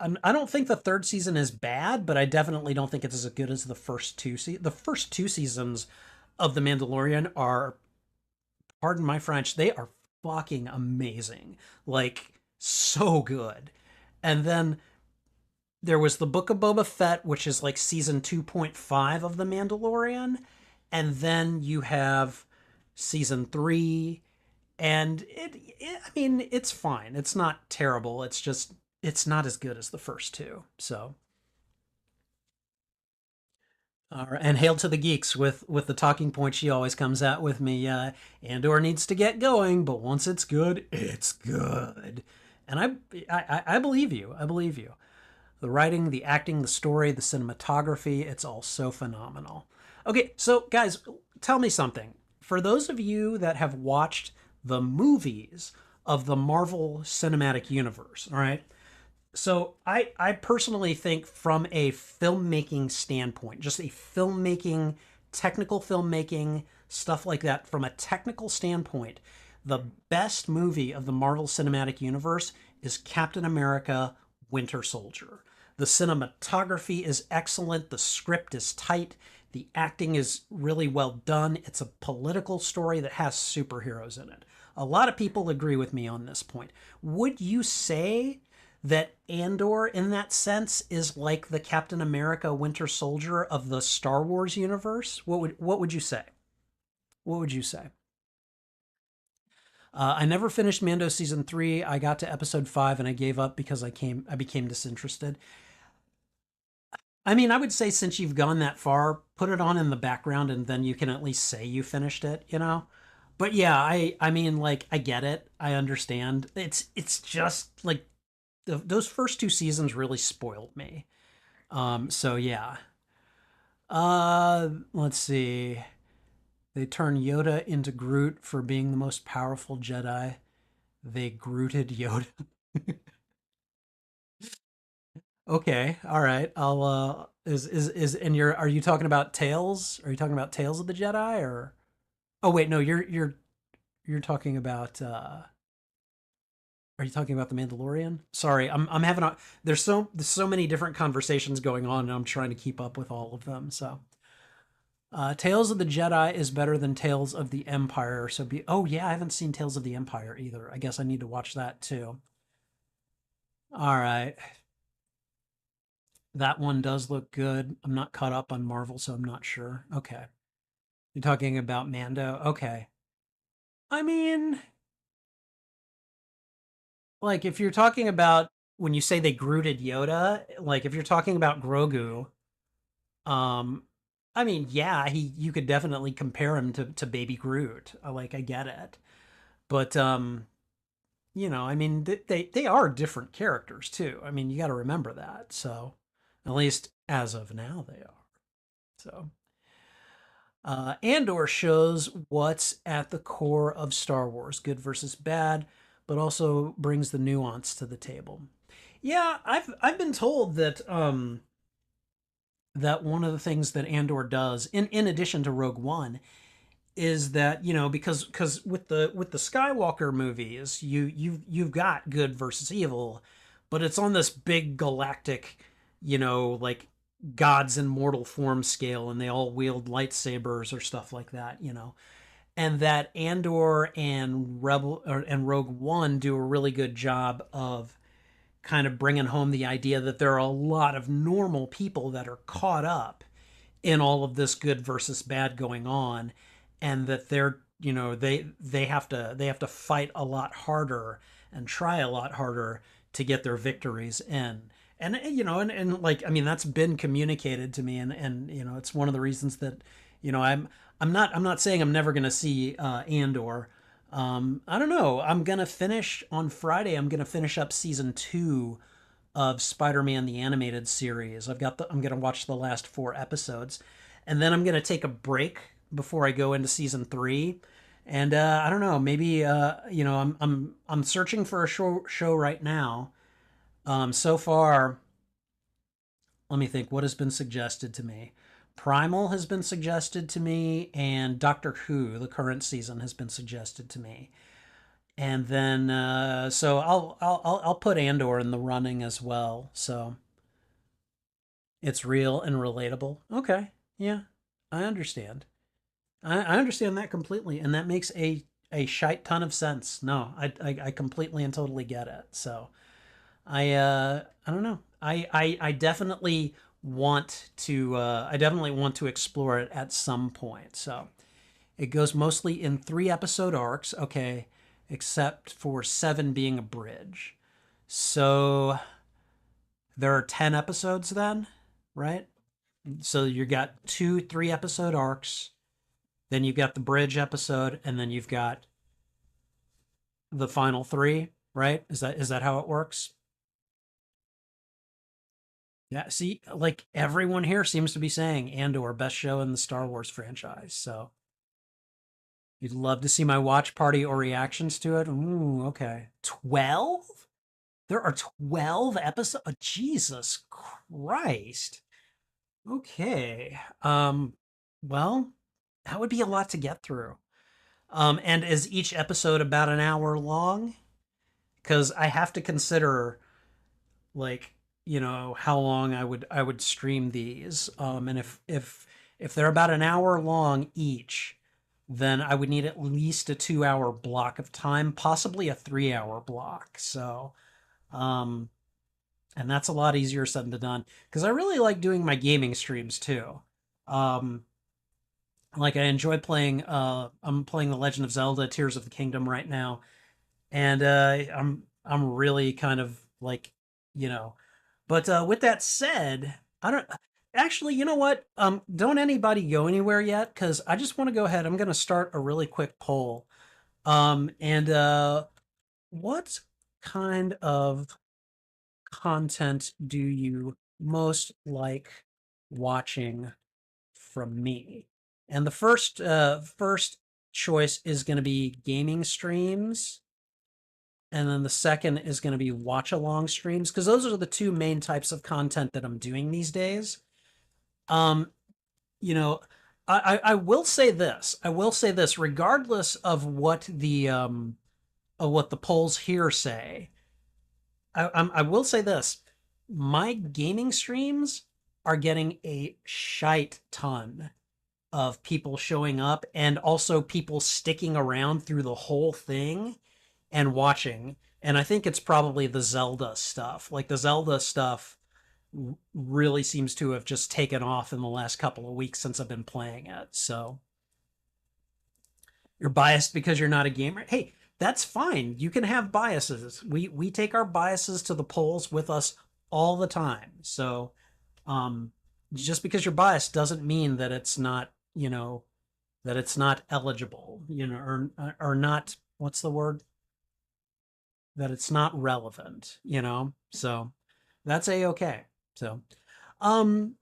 S1: I don't think the third season is bad, but I definitely don't think it's as good as the first two. The first 2 seasons of The Mandalorian are, pardon my French, they are fucking amazing. Like, so good. And then there was the Book of Boba Fett, which is like season 2.5 of The Mandalorian. And then you have season 3, and I mean, it's fine. It's not terrible. It's just it's not as good as the first 2. So, and hail to the geeks with the talking point she always comes out with me. Andor needs to get going, but once it's good, it's good. And I believe you. I believe you. The writing, the acting, the story, the cinematography, it's all so phenomenal. Okay, so guys, tell me something. For those of you that have watched the movies of the Marvel Cinematic Universe, all right? So I personally think from a filmmaking standpoint, just a filmmaking, technical filmmaking, stuff like that, from a technical standpoint, the best movie of the Marvel Cinematic Universe is Captain America Winter Soldier. The cinematography is excellent, the script is tight, the acting is really well done. It's a political story that has superheroes in it. A lot of people agree with me on this point. Would you say that Andor, in that sense, is like the Captain America Winter Soldier of the Star Wars universe? What would you say? What would you say? I never finished Mando season 3. I got to episode 5 and I gave up because I became disinterested. I mean, I would say since you've gone that far, put it on in the background and then you can at least say you finished it, you know? But yeah, I mean, like, I get it. I understand. It's just like those first 2 seasons really spoiled me. So yeah. Let's see. They turn Yoda into Groot for being the most powerful Jedi. They Grooted Yoda. Okay, all right. I'll is and you're are you talking about Tales? Are you talking about Tales of the Jedi or Oh wait, no, you're talking about are you talking about the Mandalorian? Sorry, I'm having a there's so many different conversations going on and I'm trying to keep up with all of them. So, Tales of the Jedi is better than Tales of the Empire. So be Oh yeah, I haven't seen Tales of the Empire either. I guess I need to watch that too. All right. That one does look good. I'm not caught up on Marvel, so I'm not sure. Okay. You're talking about Mando? Okay. I mean, like if you're talking about when you say they Grooted Yoda, like if you're talking about Grogu, um, I mean, yeah, he you could definitely compare him to Baby Groot. Like I get it, but I mean, they are different characters too. I mean, you got to remember that. So, at least as of now, they are. So, Andor shows what's at the core of Star Wars, good versus bad, but also brings the nuance to the table. Yeah, I've been told that that one of the things that Andor does, in addition to Rogue One, is that because with the Skywalker movies, you've got good versus evil, but it's on this big galactic, like gods in mortal form scale, and they all wield lightsabers or stuff like that, and that Andor and Rogue One do a really good job of kind of bringing home the idea that there are a lot of normal people that are caught up in all of this good versus bad going on, and that they have to fight a lot harder and try a lot harder to get their victories in. And like, I mean, that's been communicated to me, and it's one of the reasons that I'm not saying I'm never going to see Andor. I don't know. I'm gonna finish on Friday. I'm gonna finish up season 2 of Spider-Man the animated series. I'm going to watch the last 4 episodes, and then I'm going to take a break before I go into season 3. And I don't know, maybe I'm searching for a show right now. So far, let me think what has been suggested to me. Primal has been suggested to me, and Doctor Who, the current season, has been suggested to me. And then so I'll put Andor in the running as well. So it's real and relatable. Okay. Yeah. I understand. I understand that completely. And that makes a shite ton of sense. No, I completely and totally get it. So I don't know. I definitely want to explore it at some point. So it goes mostly in 3 episode arcs, okay, except for 7 being a bridge. So there are 10 episodes then, right? So you got 2 3 episode arcs, then you've got the bridge episode, and then you've got the final 3, right? Is that how it works? Yeah, see, like everyone here seems to be saying Andor best show in the Star Wars franchise. So you'd love to see my watch party or reactions to it. Ooh, okay. 12? There are 12 episodes. Oh, Jesus Christ. Okay. Well, that would be a lot to get through. And is each episode about an hour long? Because I have to consider like, how long I would stream these. And if they're about an hour long each, then I would need at least a 2 hour block of time, possibly a 3 hour block. So, um, and that's a lot easier said than done because I really like doing my gaming streams too. Um, like I enjoy playing. I'm playing The Legend of Zelda: Tears of the Kingdom right now, and I'm really kind of like, you know. But with that said, I don't. Actually, you know what? Don't anybody go anywhere yet because I just want to go ahead. I'm going to start a really quick poll. And what kind of content do you most like watching from me? And the first choice is going to be gaming streams, and then the second is going to be watch along streams because those are the 2 main types of content that I'm doing these days. Um, you know, I will say this. I will say this, regardless of what the polls here say. I will say this: my gaming streams are getting a shite ton of people showing up and also people sticking around through the whole thing and watching. And I think it's probably the Zelda stuff. Like the Zelda stuff, really seems to have just taken off in the last couple of weeks since I've been playing it. So you're biased because you're not a gamer. Hey, that's fine. You can have biases. We take our biases to the polls with us all the time. So um, just because you're biased doesn't mean that it's not, that it's not eligible, or not. What's the word? That it's not relevant. So that's a-okay. So, um,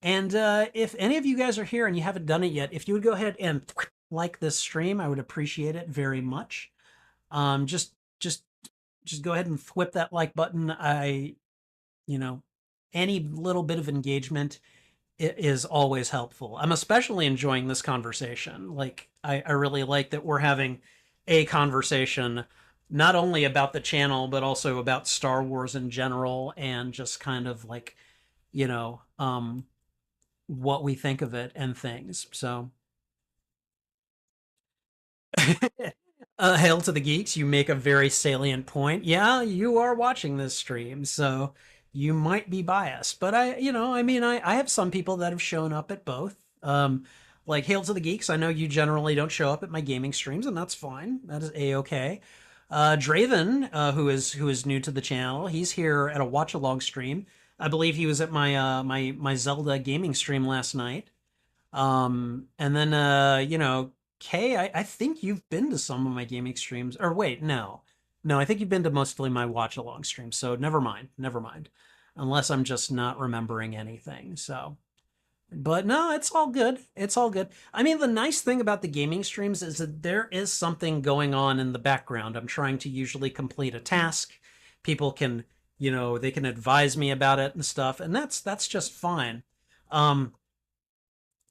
S1: and if any of you guys are here and you haven't done it yet, if you would go ahead and like this stream, I would appreciate it very much. Um, just just just go ahead and whip that like button. You know, any little bit of engagement is always helpful. I'm especially enjoying this conversation. Like, I really like that we're having a conversation not only about the channel, but also about Star Wars in general and just kind of like, what we think of it and things. So, hail to the geeks. You make a very salient point. Yeah, you are watching this stream, so you might be biased. But I have some people that have shown up at both. Like hail to the geeks. I know you generally don't show up at my gaming streams, and that's fine. That is a-okay. Draven, who is new to the channel, he's here at a watch along stream. I believe he was at my Zelda gaming stream last night. And then Kay, I think you've been to some of my gaming streams. Or wait, no. No, I think you've been to mostly my watch along streams, so never mind. Never mind. Unless I'm just not remembering anything. So but no, it's all good. It's all good. I mean, the nice thing about the gaming streams is that there is something going on in the background. I'm trying to usually complete a task. People can, they can advise me about it and stuff, and that's just fine. Um,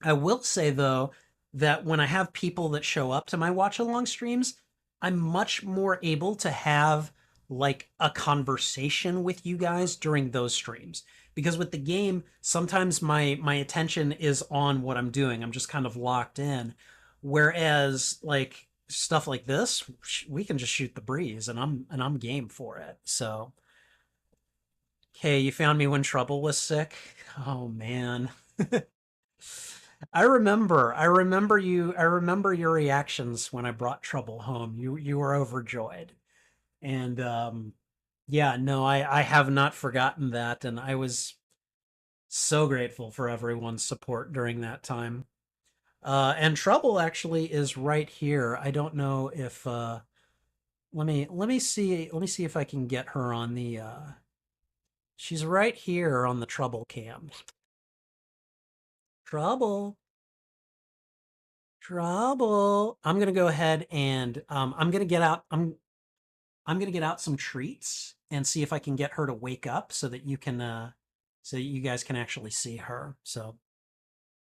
S1: I will say though that when I have people that show up to my watch along streams, I'm much more able to have like a conversation with you guys during those streams. Because with the game, sometimes my attention is on what I'm doing. I'm just kind of locked in. Whereas like stuff like this, we can just shoot the breeze and I'm game for it. So, okay, you found me when Trouble was sick. Oh man. I remember your reactions when I brought Trouble home. You were overjoyed. And yeah, no, I have not forgotten that, and I was so grateful for everyone's support during that time. And Trouble actually is right here. I don't know if let me see if I can get her on the she's right here on the Trouble cam. Trouble. Trouble. I'm gonna go ahead and I'm gonna get out some treats and see if I can get her to wake up so that you guys can actually see her. So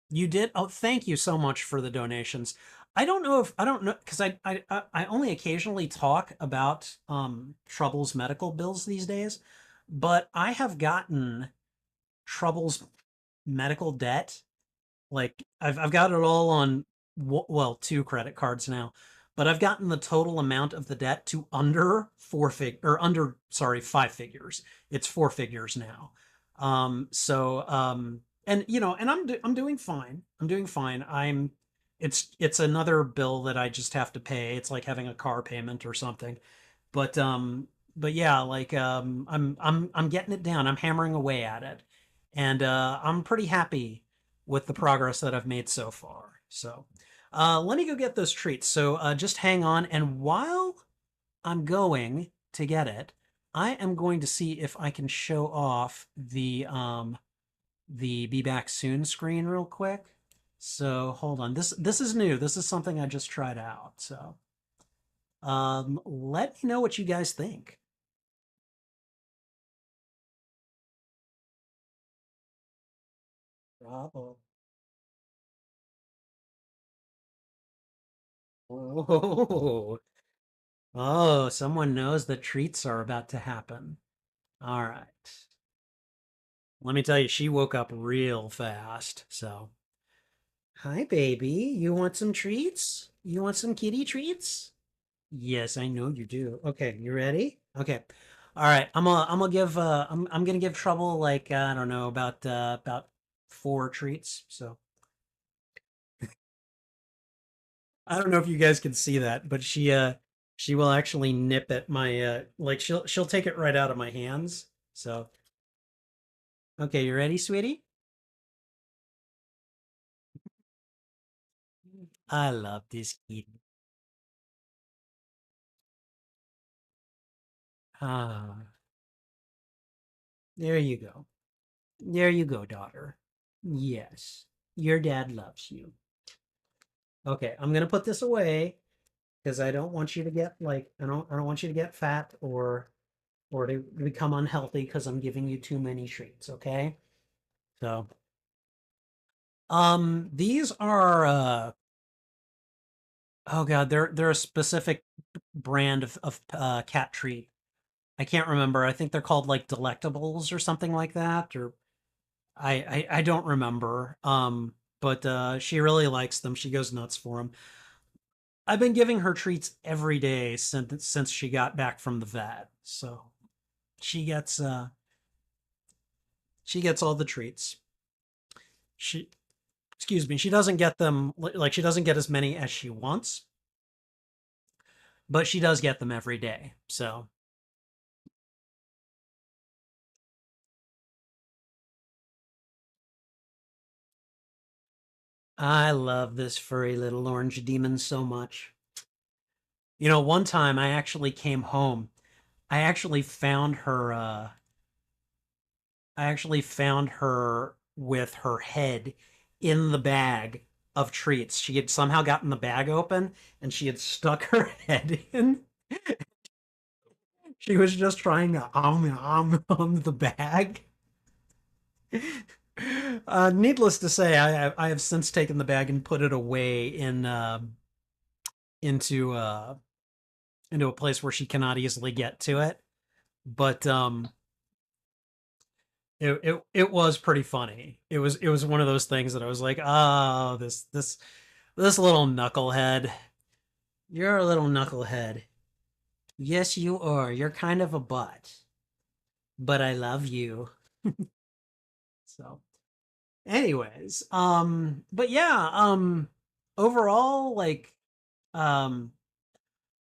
S1: you did. Oh, thank you so much for the donations. I don't know because I only occasionally talk about Trouble's medical bills these days, but I have gotten Trouble's medical debt. Like I've got it all on well, two credit cards now, but I've gotten the total amount of the debt to under under five figures. It's four figures now. And I'm doing fine. I'm doing fine. It's another bill that I just have to pay. It's like having a car payment or something. But yeah, like I'm getting it down. I'm hammering away at it. And I'm pretty happy with the progress that I've made so far. So let me go get those treats. So just hang on. And while I'm going to get it, I am going to see if I can show off the Be Back Soon screen real quick. So hold on. This is new. This is something I just tried out. So let me know what you guys think. Bravo. Oh, oh, someone knows that treats are about to happen. All right. Let me tell you, she woke up real fast. So, hi, baby. You want some treats? You want some kitty treats? Yes, I know you do. Okay, you ready? Okay. All right, I'm gonna give Trouble like I don't know about four treats. So I don't know if you guys can see that, but she will actually nip at my like she'll take it right out of my hands. So okay, you ready, sweetie? I love this kitty. Ah, there you go. There you go, daughter. Yes, your dad loves you. Okay, I'm gonna put this away because I don't want you to get like I don't want you to get fat or to become unhealthy because I'm giving you too many treats, okay? So, these are oh god, they're a specific brand of cat treat. I can't remember. I think they're called like delectables or something like that, or I don't remember. But she really likes them. She goes nuts for them. I've been giving her treats every day since she got back from the vet. So she gets uh she gets all the treats. She excuse me, she doesn't get them like she doesn't get as many as she wants, but she does get them every day. So I love this furry little orange demon so much. You know, one time I actually came home. I actually found her I actually found her with her head in the bag of treats. She had somehow gotten the bag open and she had stuck her head in. She was just trying to the bag. Needless to say, I have since taken the bag and put it away into into a place where she cannot easily get to it. But it was pretty funny. It was one of those things that I was like, oh, this little knucklehead. You're a little knucklehead. Yes, you are. You're kind of a butt, but I love you. So, anyways, but yeah, overall, um,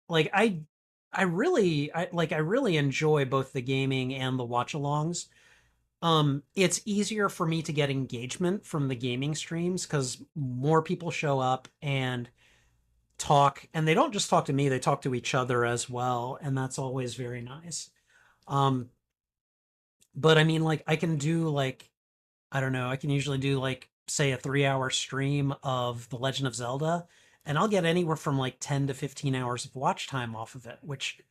S1: like I really enjoy both the gaming and the watch-alongs. It's easier for me to get engagement from the gaming streams because more people show up and talk, and they don't just talk to me, they talk to each other as well, and that's always very nice. Um, but I mean, like, I can do like, I don't know, I can usually do like, say, a 3 hour stream of The Legend of Zelda, and I'll get anywhere from like 10 to 15 hours of watch time off of it, which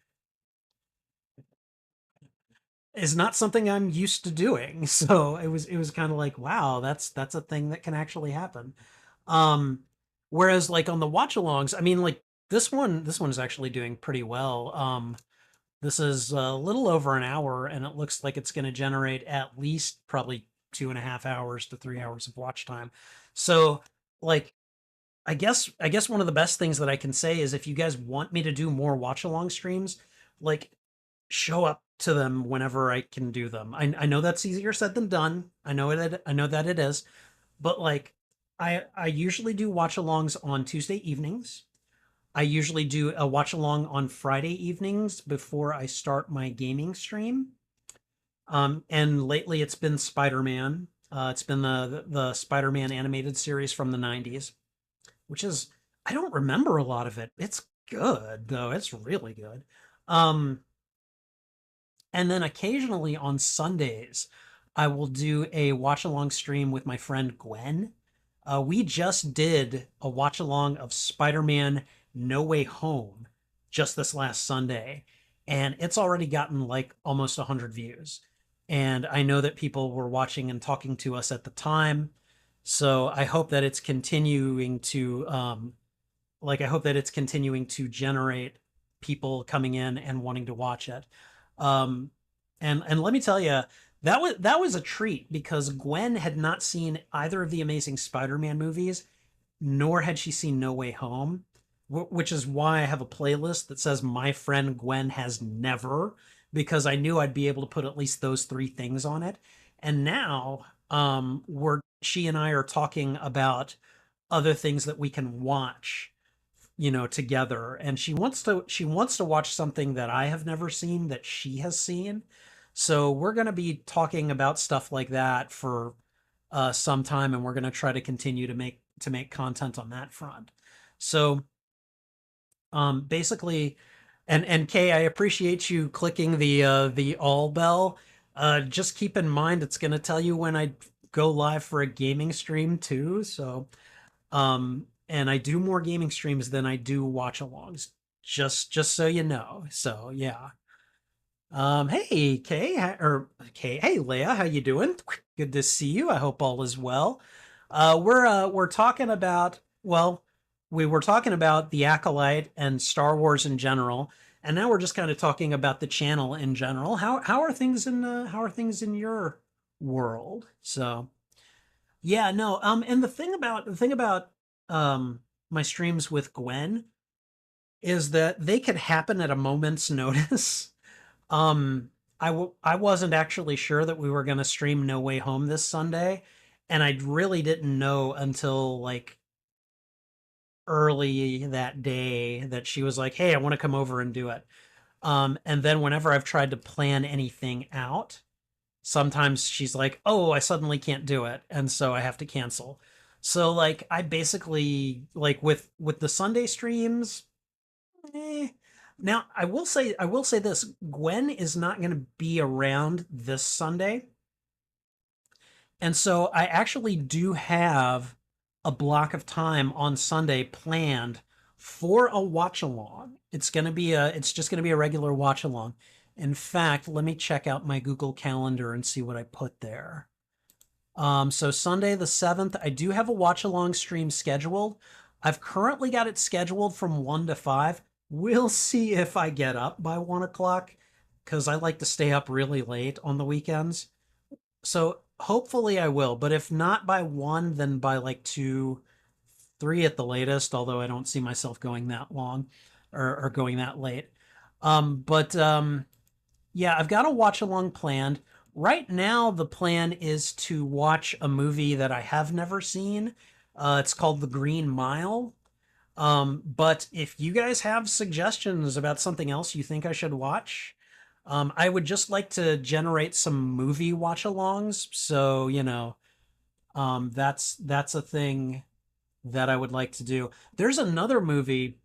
S1: is not something I'm used to doing. So it was kind of like, wow, that's a thing that can actually happen. Um, whereas like on the watch alongs, I mean, like this one is actually doing pretty well. This is a little over an hour, and it looks like it's going to generate at least probably 2.5 hours to 3 hours of watch time. So like I guess one of the best things that I can say is if you guys want me to do more watch along streams, like show up to them whenever I can do them. I know that's easier said than done. I know that it is, but like I usually do watch alongs on Tuesday evenings. I usually do a watch along on Friday evenings before I start my gaming stream. And lately it's been Spider-Man. It's been the Spider-Man animated series from the 90s, which is I don't remember a lot of it. It's good though. It's really good. Um and then occasionally on Sundays, I will do a watch along stream with my friend Gwen. We just did a watch along of Spider Man No Way Home just this last Sunday, and it's already gotten like almost 100 views. And I know that people were watching and talking to us at the time. So I hope that it's continuing to I hope that it's continuing to generate people coming in and wanting to watch it. Um, and let me tell you, that was a treat because Gwen had not seen either of the Amazing Spider-Man movies, nor had she seen No Way Home, which is why I have a playlist that says "My Friend Gwen Has Never," because I knew I'd be able to put at least those three things on it. And now we're she and I are talking about other things that we can watch, together. And she wants to watch something that I have never seen that she has seen. So we're going to be talking about stuff like that for some time, and we're going to try to continue to make content on that front. So basically, and Kay, I appreciate you clicking the all bell. Just keep in mind it's going to tell you when I go live for a gaming stream too. So and I do more gaming streams than I do watch alongs. Just so you know. So yeah. Hey Kay, hey Leia, how you doing? Good to see you. I hope all is well. We're talking about, well, we were talking about the Acolyte and Star Wars in general, and now we're just kind of talking about the channel in general. How are things in your world? So yeah, no, and the thing about um my streams with Gwen is that they could happen at a moment's notice. I wasn't actually sure that we were going to stream No Way Home this Sunday, and I really didn't know until like early that day that she was like, "Hey, I want to come over and do it." And then whenever I've tried to plan anything out, sometimes she's like, "Oh, I suddenly can't do it," and so I have to cancel. So like I basically like with the Sunday streams, eh. Now, I will say this, Gwen is not going to be around this Sunday. And so I actually do have a block of time on Sunday planned for a watch along. It's just going to be a regular watch along. In fact, let me check out my Google Calendar and see what I put there. So Sunday the 7th, I do have a watch along stream scheduled. I've currently got it scheduled from 1 to 5. We'll see if I get up by 1 o'clock because I like to stay up really late on the weekends. So hopefully I will, but if not by 1, then by like 2, 3 at the latest, although I don't see myself going that long or going that late. But yeah, I've got a watch along planned. Right now, the plan is to watch a movie that I have never seen. It's called The Green Mile. But if you guys have suggestions about something else you think I should watch, I would just like to generate some movie watch alongs. So, that's a thing that I would like to do. There's another movie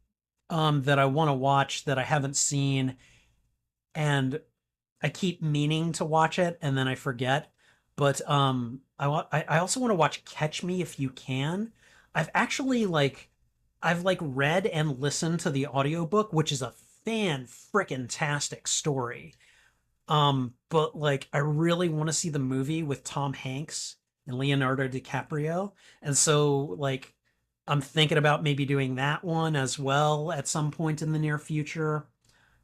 S1: that I want to watch that I haven't seen, and I keep meaning to watch it and then I forget. But I also want to watch Catch Me If You Can. I've actually I've read and listened to the audiobook, which is a fan frickin' tastic story. But I really want to see the movie with Tom Hanks and Leonardo DiCaprio. And so I'm thinking about maybe doing that one as well at some point in the near future.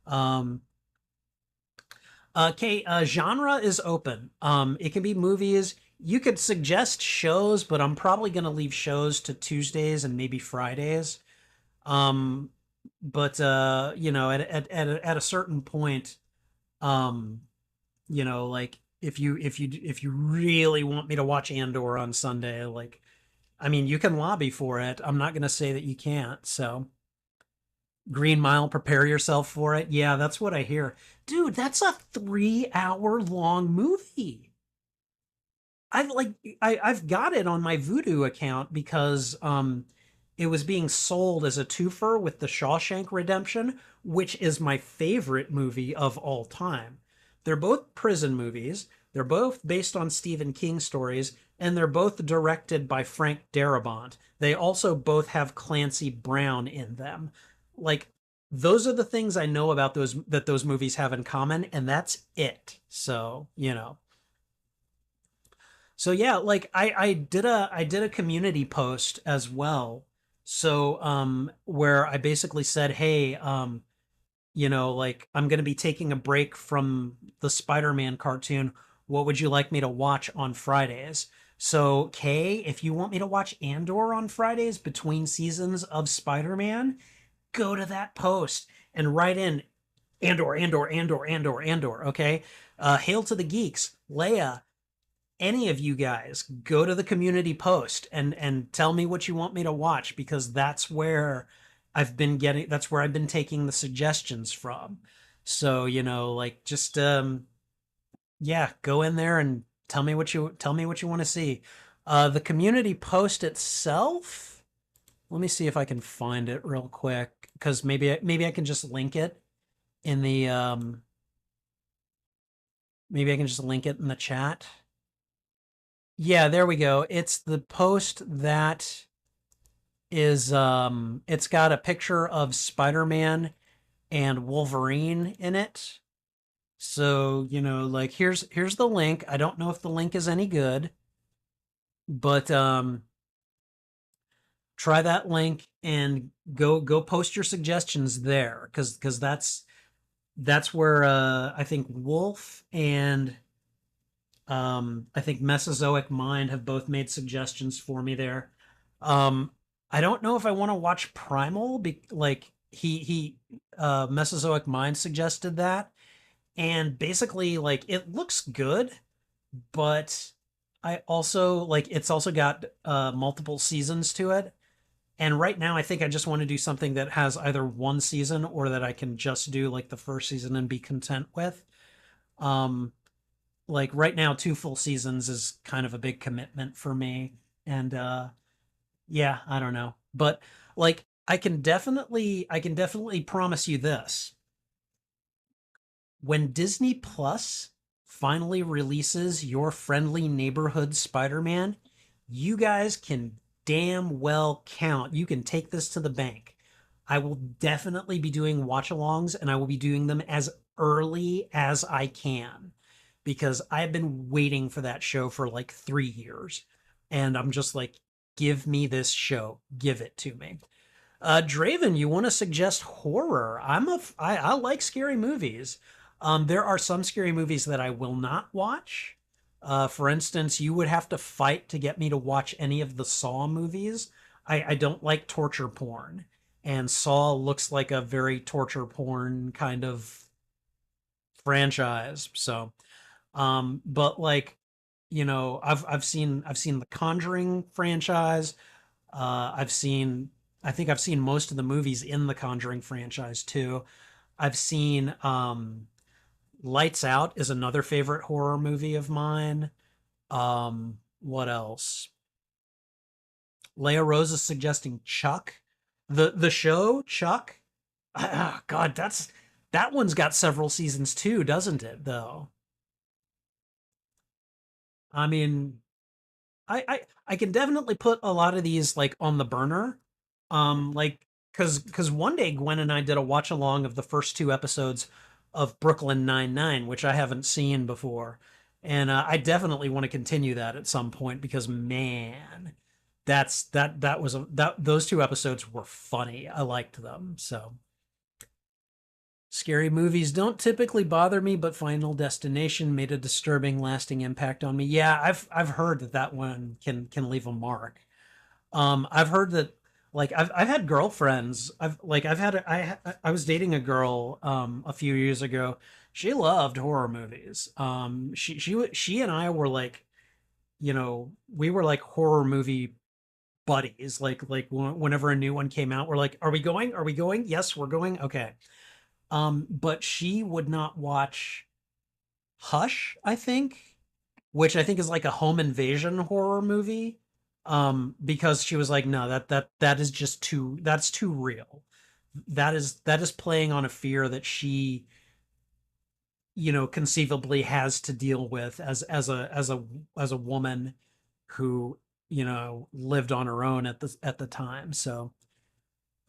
S1: Um, okay, genre is open. It can be movies. You could suggest shows, but I'm probably going to leave shows to Tuesdays and maybe Fridays. Um, but at a certain point, um, if you really want me to watch Andor on Sunday, I mean, you can lobby for it. I'm not going to say that you can't. So, Green Mile, prepare yourself for it. Yeah, that's what I hear. Dude, that's a 3-hour long movie. I've got it on my Vudu account because it was being sold as a twofer with The Shawshank Redemption, which is my favorite movie of all time. They're both prison movies. They're both based on Stephen King stories, and they're both directed by Frank Darabont. They also both have Clancy Brown in them. Like those are the things I know about those movies have in common, and that's it. So, So yeah, I did a community post as well. So where I basically said, "Hey, I'm going to be taking a break from the Spider-Man cartoon. What would you like me to watch on Fridays?" So, Kay, if you want me to watch Andor on Fridays between seasons of Spider-Man, go to that post and write in Andor. Okay. Hail to the geeks. Leia, any of you guys, go to the community post and tell me what you want me to watch, because that's where I've been taking the suggestions from. So, like, just yeah, go in there and tell me what you want to see. The community post itself, let me see if I can find it real quick, because maybe I can just link it in the maybe I can just link it in the chat. Yeah, there we go. It's the post that is it's got a picture of Spider-Man and Wolverine in it. So, like, here's the link. I don't know if the link is any good, but try that link and go post your suggestions there, cuz that's where I think Wolf and I think Mesozoic Mind have both made suggestions for me there. Um, I don't know if I want to watch Primal. Like he Mesozoic Mind suggested that, and basically like it looks good, but I also like it's also got multiple seasons to it. And right now, I think I just want to do something that has either one season or that I can just do like the first season and be content with. Um, like right now, 2 full seasons is kind of a big commitment for me. And yeah, I don't know. But like I can definitely promise you this. When Disney Plus finally releases Your Friendly Neighborhood Spider-Man, you guys can damn well count. You can take this to the bank. I will definitely be doing watch-alongs, and I will be doing them as early as I can, because I've been waiting for that show for like 3 years. And I'm just like, give me this show. Give it to me. Draven, you want to suggest horror? I like scary movies. There are some scary movies that I will not watch. For instance, you would have to fight to get me to watch any of the Saw movies. I don't like torture porn, and Saw looks like a very torture porn kind of franchise. So, but like, I've seen the Conjuring franchise. I've seen, I think I've seen most of the movies in the Conjuring franchise too. I've seen Lights Out is another favorite horror movie of mine. What else? Leia Rose is suggesting Chuck, the show Chuck. Ah, God, that one's got several seasons too, doesn't it? Though, I mean, I can definitely put a lot of these like on the burner. Like because one day Gwen and I did a watch along of the first 2 episodes of Brooklyn Nine-Nine, which I haven't seen before. And I definitely want to continue that at some point, because man, that was that those 2 episodes were funny. I liked them. So scary movies don't typically bother me, but Final Destination made a disturbing, lasting impact on me. Yeah, I've heard that one can leave a mark. I've heard that, like, I've had girlfriends. I was dating a girl a few years ago. She loved horror movies. She and I were like, we were like horror movie buddies. Like whenever a new one came out, we're like, are we going? Are we going? Yes, we're going. Okay. But she would not watch Hush, I think, which I think is like a home invasion horror movie. Because she was like, no, that is just that's too real. That is playing on a fear that she, conceivably has to deal with as a woman who, lived on her own at the time. So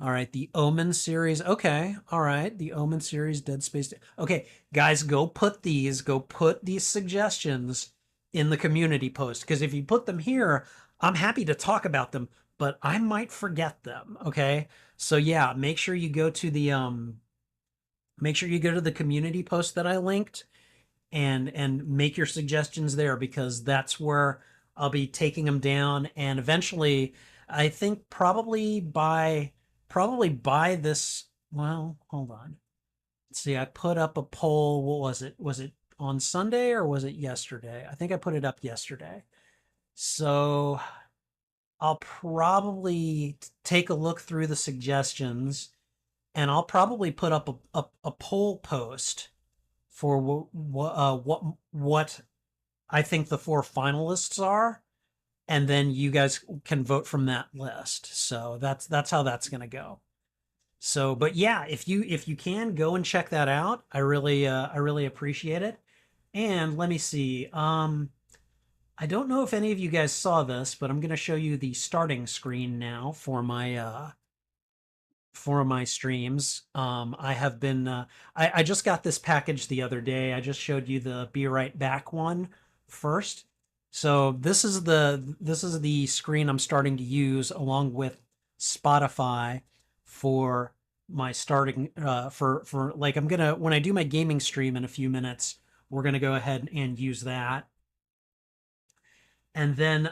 S1: all right, the Omen series. Okay, all right, the Omen series, Dead Space. Okay, guys, go put these suggestions in the community post, because if you put them here, I'm happy to talk about them, but I might forget them. Okay, so yeah, make sure you go to the community post that I linked, and make your suggestions there, because that's where I'll be taking them down, and eventually, I think probably by this. Well, hold on. see, I put up a poll. What was it? Was it on Sunday or was it yesterday? I think I put it up yesterday. So I'll probably take a look through the suggestions and I'll probably put up a poll post for what I think the four finalists are, and then you guys can vote from that list. So that's how that's gonna go. So, but yeah, if you can go and check that out, I really appreciate it. And let me see. I don't know if any of you guys saw this, but I'm gonna show you the starting screen now for my streams. I have been I just got this package the other day. I just showed you the Be Right Back one first. So this is the screen I'm starting to use along with Spotify for my starting for like I'm gonna when I do my gaming stream in a few minutes, we're gonna go ahead and use that. And then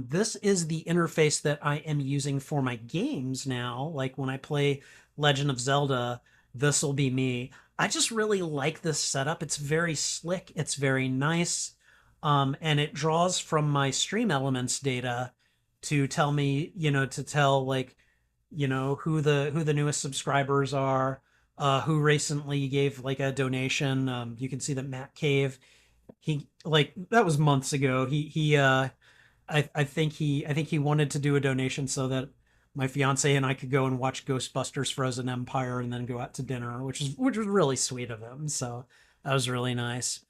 S1: this is the interface that I am using for my games now. Like when I play Legend of Zelda, this will be me. I just really like this setup. It's very slick. It's very nice. And it draws from my stream elements data to tell me, to tell like, who the newest subscribers are, who recently gave like a donation. You can see that Matt Cave, he like that was months ago. I think he wanted to do a donation so that my fiance and I could go and watch Ghostbusters Frozen Empire and then go out to dinner, which was really sweet of him. So that was really nice.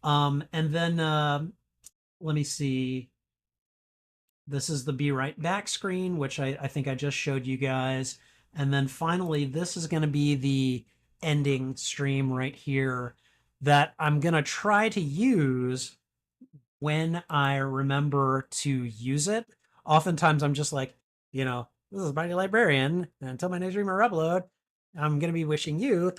S1: And then let me see. This is the Be Right Back screen, which I think I just showed you guys. And then finally, this is going to be the ending stream right here that I'm going to try to use when I remember to use it. Oftentimes I'm just like, this is Mighty Librarian. And until my next stream or upload, I'm going to be wishing you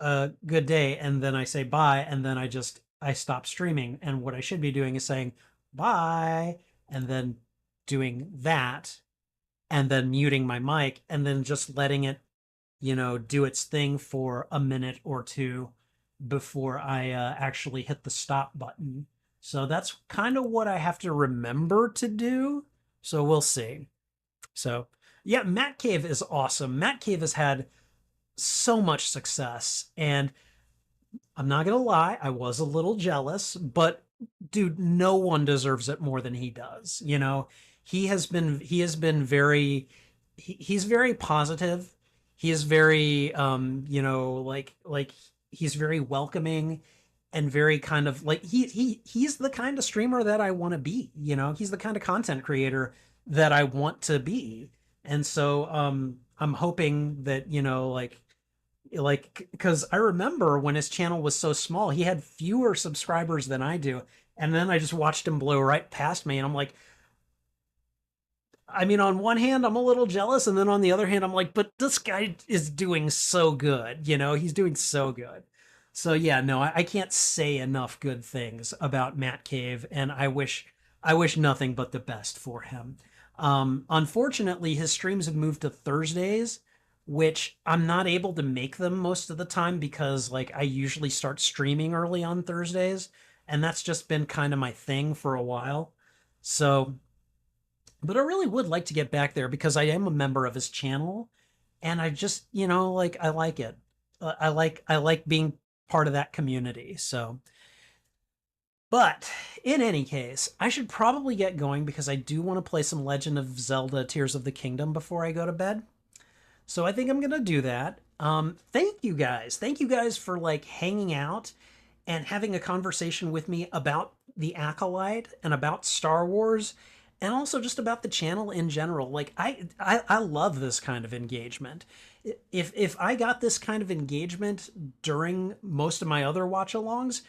S1: a good day. And then I say bye. And then I stop streaming. And what I should be doing is saying bye. And then doing that. And then muting my mic. And then just letting it, do its thing for a minute or two before I actually hit the stop button. So that's kind of what I have to remember to do. So we'll see. So yeah, Matt Cave is awesome. Matt Cave has had so much success. And I'm not going to lie, I was a little jealous, but dude, no one deserves it more than he does. He has been very, he's very positive. He is very, like he's very welcoming and very kind of like he's the kind of streamer that I want to be. He's the kind of content creator that I want to be. And so I'm hoping that, because I remember when his channel was so small, he had fewer subscribers than I do. And then I just watched him blow right past me. And I'm like, I mean, on one hand, I'm a little jealous. And then on the other hand, I'm like, but this guy is doing so good. He's doing so good. So yeah, no, I can't say enough good things about Matt Cave. And I wish nothing but the best for him. Unfortunately, his streams have moved to Thursdays, which I'm not able to make them most of the time because like I usually start streaming early on Thursdays, and that's just been kind of my thing for a while. So, but I really would like to get back there because I am a member of his channel, and I just, like I like it. I like being part of that community. So, but in any case, I should probably get going because I do want to play some Legend of Zelda Tears of the Kingdom before I go to bed. So I think I'm going to do that. Thank you guys. Thank you guys for like hanging out and having a conversation with me about the Acolyte and about Star Wars and also just about the channel in general. Like I love this kind of engagement. If I got this kind of engagement during most of my other watch-alongs,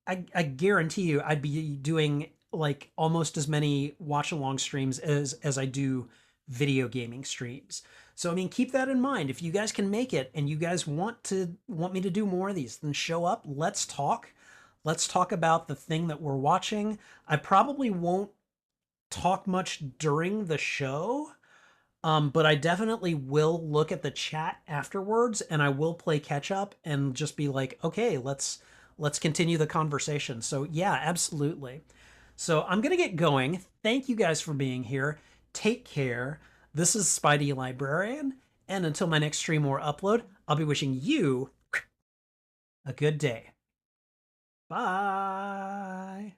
S1: I guarantee you I'd be doing like almost as many watch-along streams as I do video gaming streams. So I mean, keep that in mind. If you guys can make it and you guys want me to do more of these, then show up. Let's talk. Let's talk about the thing that we're watching. I probably won't talk much during the show, But I definitely will look at the chat afterwards, and I will play catch up and just be like, okay, let's continue the conversation. So yeah, absolutely. So I'm gonna get going. Thank you guys for being here. Take care. This is Spidey Librarian, and until my next stream or upload, I'll be wishing you a good day. Bye.